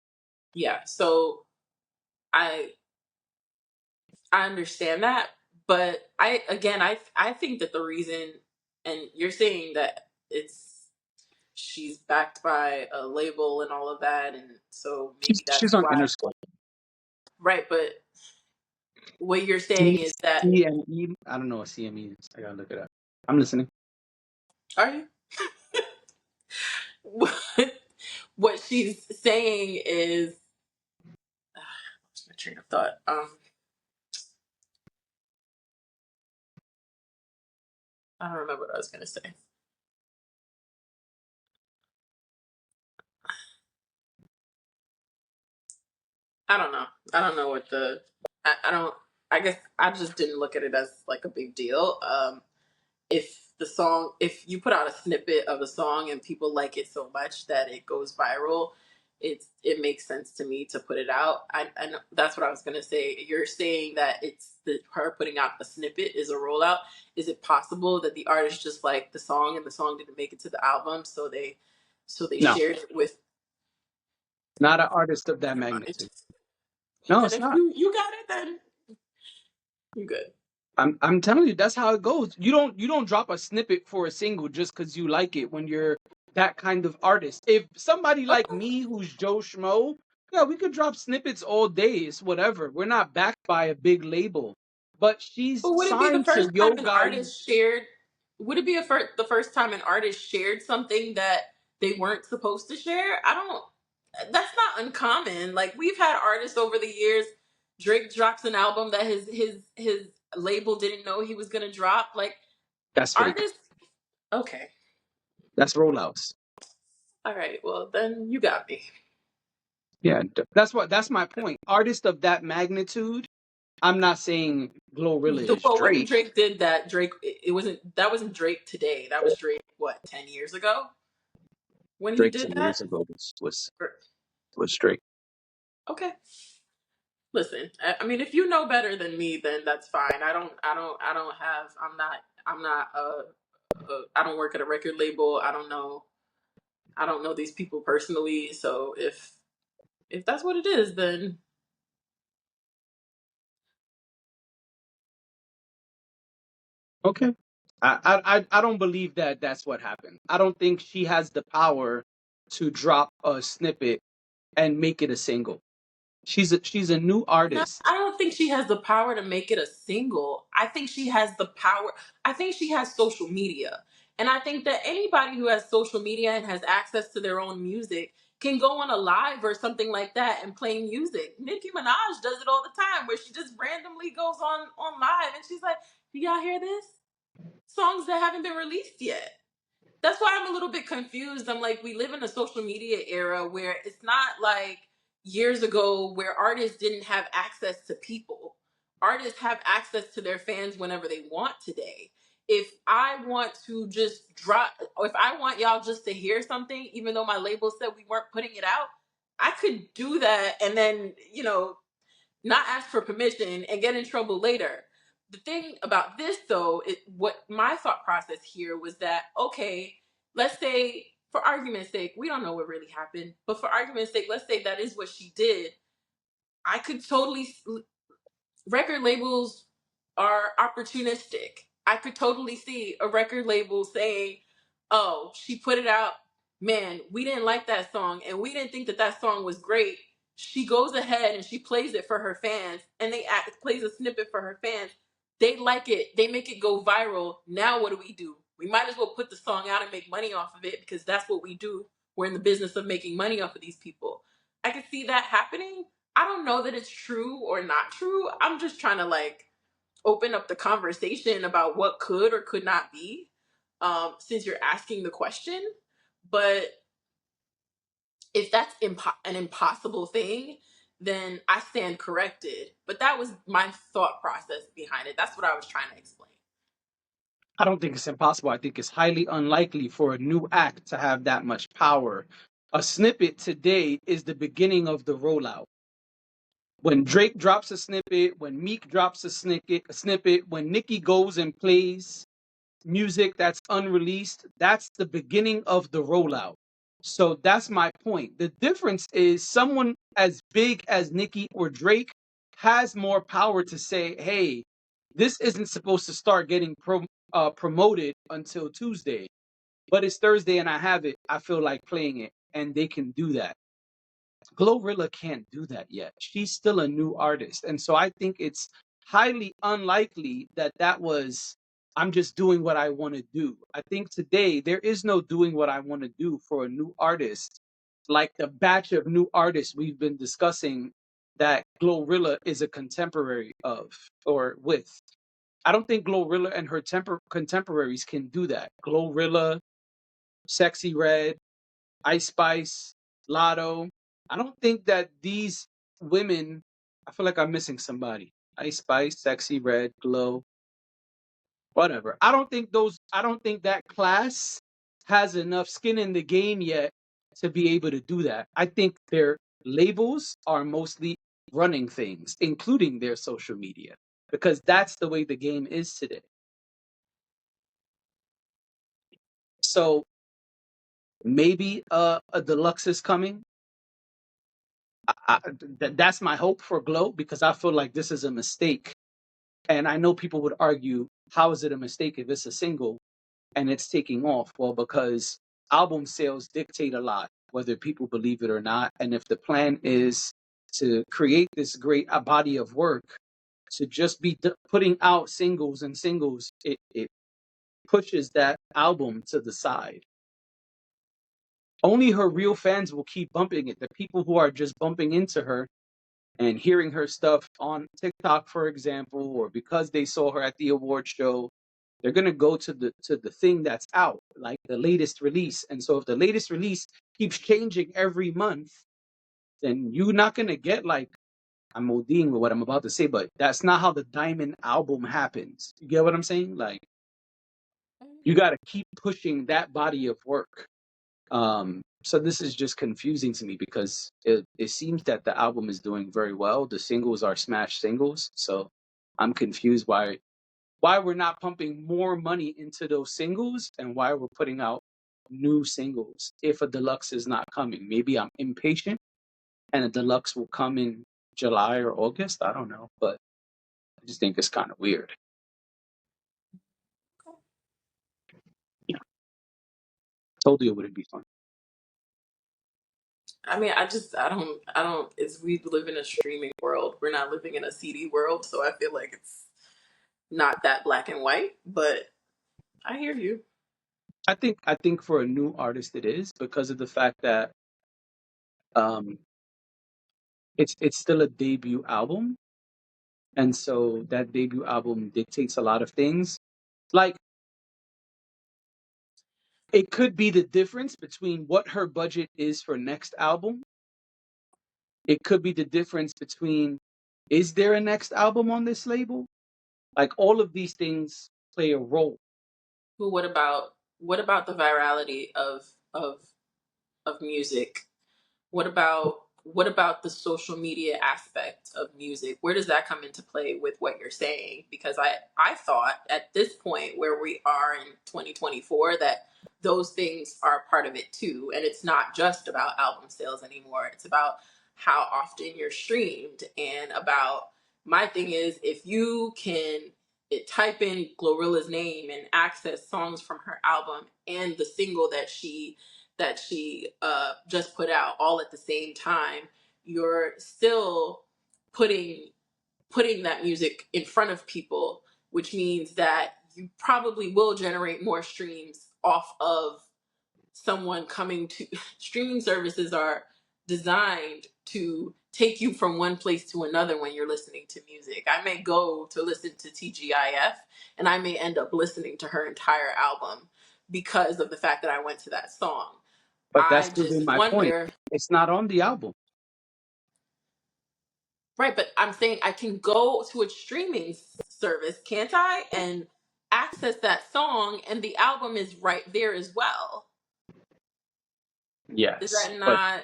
Speaker 1: Yeah, so I I understand that, but I think that the reason, and you're saying that it's she's backed by a label and all of that, and so maybe
Speaker 2: She's
Speaker 1: that's
Speaker 2: on
Speaker 1: why,
Speaker 2: Interscope.
Speaker 1: right? But what you're
Speaker 2: C
Speaker 1: saying is that
Speaker 2: CME. I don't know what CME is. I gotta look it up. I'm listening.
Speaker 1: are you what what she's saying is what's my train of thought? I don't remember what I was gonna say. I don't know. I don't know what the. I don't. I guess I just didn't look at it as like a big deal. If you put out a snippet of a song and people like it so much that it goes viral, it makes sense to me to put it out. I know that's what I was gonna say. You're saying that it's her putting out a snippet is a rollout. Is it possible that the artist just liked the song and the song didn't make it to the album, so they
Speaker 2: No,
Speaker 1: shared it with?
Speaker 2: not an artist of that
Speaker 1: Never mind.
Speaker 2: magnitude. No,
Speaker 1: Then
Speaker 2: it's
Speaker 1: if
Speaker 2: not.
Speaker 1: you got it, then you good.
Speaker 2: I'm telling you, that's how it goes. You don't drop a snippet for a single just because you like it when you're that kind of artist. If somebody like
Speaker 1: Okay.
Speaker 2: me who's Joe Schmo, yeah, we could drop snippets all day. It's whatever. We're not backed by a big label. But she's
Speaker 1: But would it be the
Speaker 2: signed to
Speaker 1: first
Speaker 2: Yo
Speaker 1: time an
Speaker 2: Gotti.
Speaker 1: artist shared? Would it be the first time an artist shared something that they weren't supposed to share? I don't. That's not uncommon. Like we've had artists over the years. Drake drops an album that his label didn't know he was gonna drop. Like
Speaker 2: That's fake.
Speaker 1: artists. Okay.
Speaker 2: That's rollouts.
Speaker 1: All right. Well, then you got me.
Speaker 2: Yeah, that's my point. Artist of that magnitude, I'm not saying GloRilla is
Speaker 1: Well, when
Speaker 2: Drake.
Speaker 1: Drake did that, that wasn't Drake today. That was Drake. What 10 years ago when he
Speaker 2: Drake
Speaker 1: did
Speaker 2: 10
Speaker 1: that?
Speaker 2: years ago was Drake.
Speaker 1: Okay. Listen, I mean, if you know better than me, then that's fine. I don't have. I'm not. I don't work at a record label. I don't know. I don't know these people personally. So if that's what it is, then
Speaker 2: Okay. I don't believe that that's what happened. I don't think she has the power to drop a snippet and make it a single. She's a new
Speaker 1: no,
Speaker 2: artist.
Speaker 1: I don't think she has the power to make it a single. I think she has the power. I think she has social media. And I think that anybody who has social media and has access to their own music can go on a live or something like that and play music. Nicki Minaj does it all the time where she just randomly goes on live and she's like, "Do y'all hear this? Songs that haven't been released yet." That's why I'm a little bit confused. I'm like, we live in a social media era where it's not like years ago where artists didn't have access to people. Artists have access to their fans whenever they want today. If I want to just drop, or if I want y'all just to hear something, even though my label said we weren't putting it out, I could do that and then, not ask for permission and get in trouble later. The thing about this, though, what my thought process here was that, okay, let's say, for argument's sake, we don't know what really happened, but for argument's sake, let's say that is what she did. I could totally record labels are opportunistic. I could totally see a record label saying, "Oh, she put it out. Man, we didn't like that song and we didn't think that that song was great." She goes ahead and she plays it for her fans and plays a snippet for her fans. They like it. They make it go viral. Now what do? We might as well put the song out and make money off of it because that's what we do. We're in the business of making money off of these people. I can see that happening. I don't know that it's true or not true. I'm just trying to like open up the conversation about what could or could not be, since you're asking the question. But if that's an impossible thing, then I stand corrected. But that was my thought process behind it. That's what I was trying to explain.
Speaker 2: I don't think it's impossible. I think it's highly unlikely for a new act to have that much power. A snippet today is the beginning of the rollout. When Drake drops a snippet, when Meek drops a snippet, when Nicki goes and plays music that's unreleased, that's the beginning of the rollout. So that's my point. The difference is someone as big as Nicki or Drake has more power to say, hey, this isn't supposed to start getting promoted until Tuesday, but it's Thursday and I have it. I feel like playing it, and they can do that. GloRilla can't do that yet. She's still a new artist. And so I think it's highly unlikely that that was, I'm just doing what I want to do. I think today there is no doing what I want to do for a new artist, like the batch of new artists we've been discussing that GloRilla is a contemporary of or with. I don't think GloRilla and her contemporaries can do that. GloRilla, Sexy Red, Ice Spice, Lotto. I don't think that these women. I feel like I'm missing somebody. Ice Spice, Sexy Red, Glow, whatever. I don't think those. I don't think that class has enough skin in the game yet to be able to do that. I think their labels are mostly running things, including their social media, because that's the way the game is today. So maybe a deluxe is coming. That's my hope for Glow because I feel like this is a mistake. And I know people would argue, how is it a mistake if it's a single and it's taking off? Well, because album sales dictate a lot, whether people believe it or not. And if the plan is to create this great body of work, to just be putting out singles and singles, it pushes that album to the side. Only her real fans will keep bumping it. The people who are just bumping into her and hearing her stuff on TikTok, for example, or because they saw her at the award show, they're gonna go to the thing that's out, like the latest release. And so if the latest release keeps changing every month, then you're not gonna get like I'm ODing with what I'm about to say, but that's not how the Diamond album happens. You get what I'm saying? Like you gotta keep pushing that body of work. So this is just confusing to me because it seems that the album is doing very well. The singles are smash singles. So I'm confused why we're not pumping more money into those singles and why we're putting out new singles if a deluxe is not coming. Maybe I'm impatient and a deluxe will come in July or August. I don't know, but I just think it's kind of weird. Yeah, told you it wouldn't be fun.
Speaker 1: I mean, I don't, it's, we live in a streaming world. We're not living in a CD world. So I feel like it's not that black and white, but I hear you.
Speaker 2: I think for a new artist it is because of the fact that um it's still a debut album, and so that debut album dictates a lot of things. Like it could be the difference between what her budget is for next album. It could be the difference between is there a next album on this label? Like all of these things play a role.
Speaker 1: Who, what about the virality of music? What about the social media aspect of music? Where does that come into play with what you're saying? Because I thought at this point where we are in 2024 that those things are part of it too, and it's not just about album sales anymore. It's about how often you're streamed and about my thing is if you can type in GloRilla's name and access songs from her album and the single that she just put out all at the same time, you're still putting that music in front of people, which means that you probably will generate more streams off of someone coming to streaming services are designed to take you from one place to another when you're listening to music. I may go to listen to TGIF and I may end up listening to her entire album because of the fact that I went to that song.
Speaker 2: But that's
Speaker 1: I
Speaker 2: proving
Speaker 1: just
Speaker 2: my point.
Speaker 1: wonder,
Speaker 2: It's not on the album.
Speaker 1: right? But I'm saying I can go to a streaming service, can't I? And access that song, and the album is right there as well. Is
Speaker 2: Yes.
Speaker 1: that
Speaker 2: But
Speaker 1: not?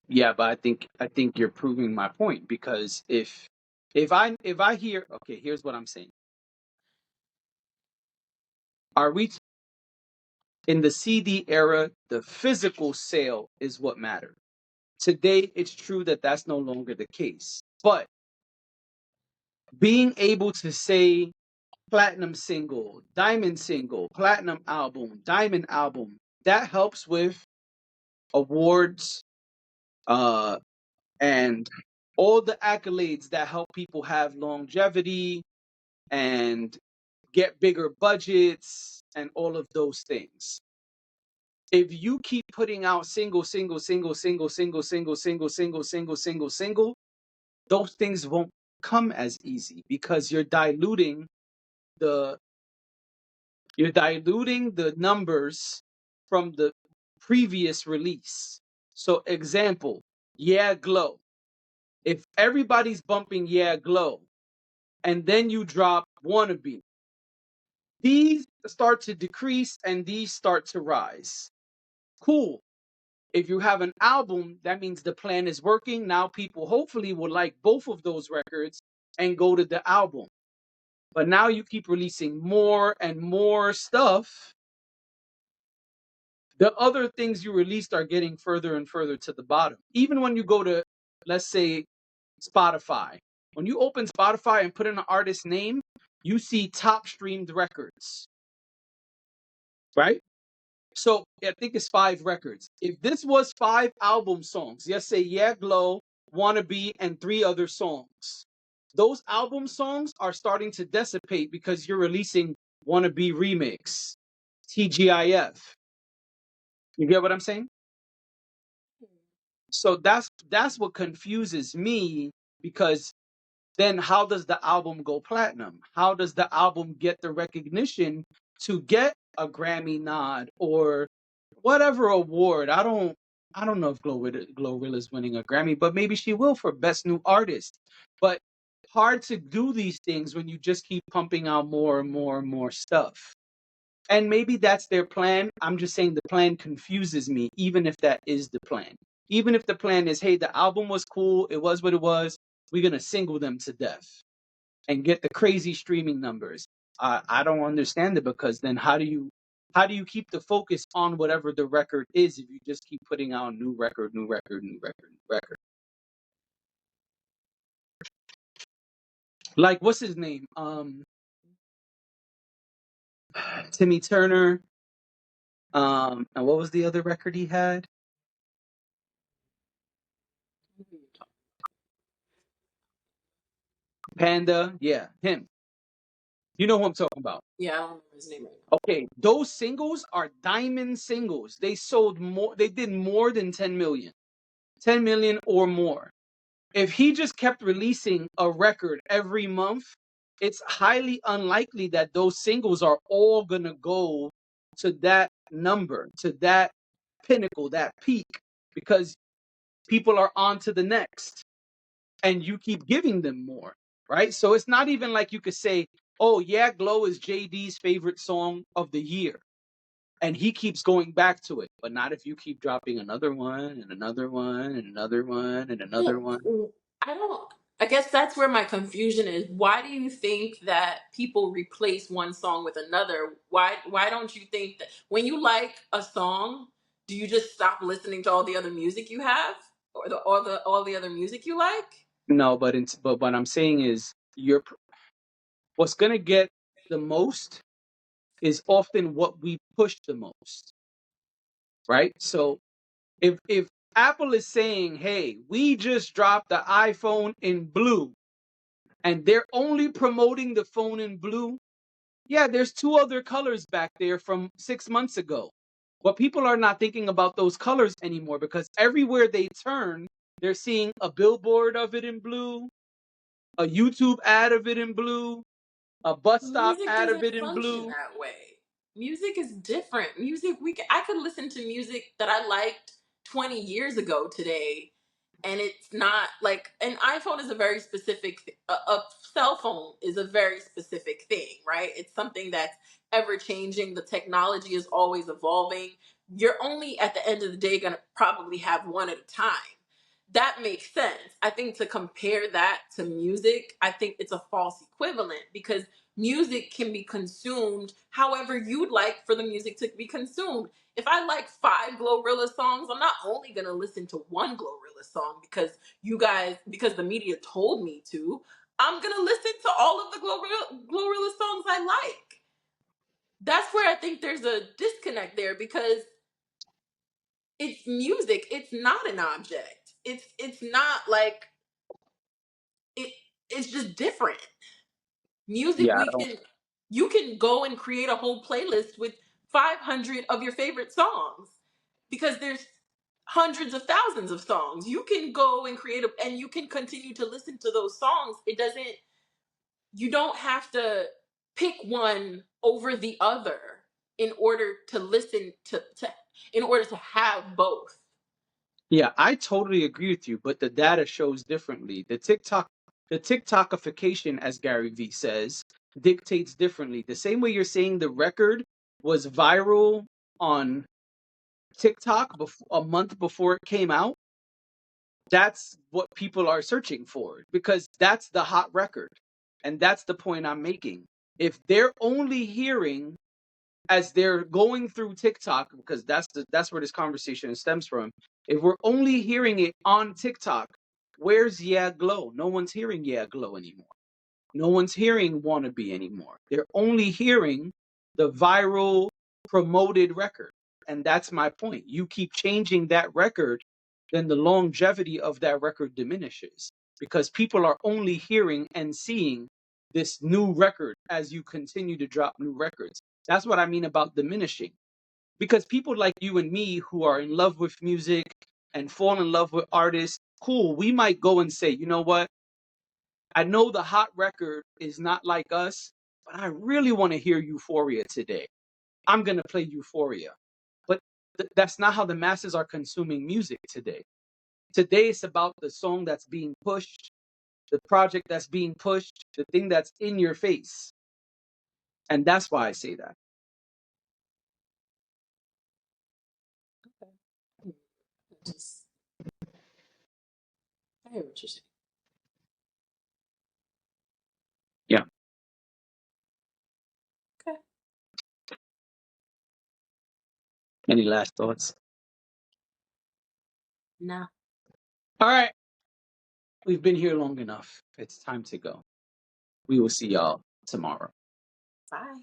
Speaker 2: yeah, but I think you're proving my point because if I hear okay, here's what I'm saying. Are we in the CD era, the physical sale is what matters. Today, it's true that that's no longer the case. But being able to say platinum single, diamond single, platinum album, diamond album, that helps with awards, uh, and all the accolades that help people have longevity and get bigger budgets and all of those things. If you keep putting out single, single, single, single, single, single, single, single, single, single, single, those things won't come as easy because you're diluting the you're diluting the numbers from the previous release. So example, Yeah Glow. If everybody's bumping Yeah Glow and then you drop Wannabe, these start to decrease and these start to rise. Cool. If you have an album, that means the plan is working. Now people hopefully will like both of those records and go to the album. But now you keep releasing more and more stuff. The other things you released are getting further and further to the bottom. Even when you go to, let's say, Spotify, when you open Spotify and put in an artist's name, you see top streamed records, right? So I think it's 5 records. If this was 5 album songs, let's say Yeah Glow, Wannabe, and 3 other songs, those album songs are starting to dissipate because you're releasing Wannabe Remix, TGIF. You get what I'm saying? So that's what confuses me, because then how does the album go platinum? How does the album get the recognition to get a Grammy nod or whatever award? I don't know if GloRilla's winning a Grammy, but maybe she will for Best New Artist. But hard to do these things when you just keep pumping out more and more and more stuff. And maybe that's their plan. I'm just saying the plan confuses me, even if that is the plan. Even if the plan is, hey, the album was cool, it was what it was, we're going to single them to death and get the crazy streaming numbers. I don't understand it, because then how do you keep the focus on whatever the record is if you just keep putting out new record, new record, new record, new record? Like, what's his name? Timmy Turner. And what was the other record he had? Panda. Yeah, him. You know who I'm talking about.
Speaker 1: Yeah, I don't remember his name right now.
Speaker 2: Okay, those singles are diamond singles. They sold more, they did more than 10 million. 10 million or more. If he just kept releasing a record every month, it's highly unlikely that those singles are all going to go to that number, to that pinnacle, that peak, because people are on to the next and you keep giving them more, right? So it's not even like you could say, oh, Yeah Glow is JD's favorite song of the year, and he keeps going back to it. But not if you keep dropping another one and another one and another one and
Speaker 1: Yeah,
Speaker 2: another one.
Speaker 1: I don't. I guess that's where my confusion is. Why do you think that people replace one song with another? Why don't you think that when you like a song, do you just stop listening to all the other music you have, or all the other music you like?
Speaker 2: No, but what I'm saying is, what's gonna get the most is often what we push the most, right? So if Apple is saying, hey, we just dropped the iPhone in blue, and they're only promoting the phone in blue, yeah, there's 2 other colors back there from 6 months ago. But people are not thinking about those colors anymore, because everywhere they turn, they're seeing a billboard of it in blue, a YouTube ad of it in blue, a bus stop
Speaker 1: Music
Speaker 2: ad of
Speaker 1: doesn't
Speaker 2: it in
Speaker 1: function
Speaker 2: blue.
Speaker 1: that way. Music is different. I could listen to music that I liked 20 years ago today, and it's not like an iPhone is a very specific a cell phone is a very specific thing, right? It's something that's ever changing. The technology is always evolving. You're only at the end of the day going to probably have one at a time. That makes sense. I think to compare that to music, I think it's a false equivalent, because music can be consumed however you'd like for the music to be consumed. If I like 5 GloRilla songs, I'm not only gonna listen to one GloRilla song because the media told me to. I'm gonna listen to all of the GloRilla songs I like. That's where I think there's a disconnect there, because it's music. It's not an object. It's not like it. It's just different. Music,
Speaker 2: Yeah, I don't.
Speaker 1: you can go and create a whole playlist with 500 of your favorite songs, because there's hundreds of thousands of songs. You can go and and you can continue to listen to those songs. You don't have to pick one over the other in order to listen to in order to have both.
Speaker 2: Yeah, I totally agree with you, but the data shows differently. The TikTokification, as Gary Vee says, dictates differently. The same way you're saying the record was viral on TikTok a month before it came out, that's what people are searching for because that's the hot record. And that's the point I'm making. If they're only hearing as they're going through TikTok, because that's where this conversation stems from. If we're only hearing it on TikTok, where's Yeah Glow? No one's hearing Yeah Glow anymore. No one's hearing Wannabe anymore. They're only hearing the viral promoted record. And that's my point. You keep changing that record, then the longevity of that record diminishes because people are only hearing and seeing this new record as you continue to drop new records. That's what I mean about diminishing. Because people like you and me who are in love with music and fall in love with artists, cool, we might go and say, you know what? I know the hot record is not like us, but I really want to hear Euphoria today. I'm going to play Euphoria. But that's not how the masses are consuming music today. Today it's about the song that's being pushed, the project that's being pushed, the thing that's in your face. And that's why I say that.
Speaker 1: Okay. Just, I hear what you're saying.
Speaker 2: Yeah.
Speaker 1: Okay.
Speaker 2: Any last thoughts?
Speaker 1: Nah.
Speaker 2: All right. We've been here long enough. It's time to go. We will see y'all tomorrow.
Speaker 1: Bye.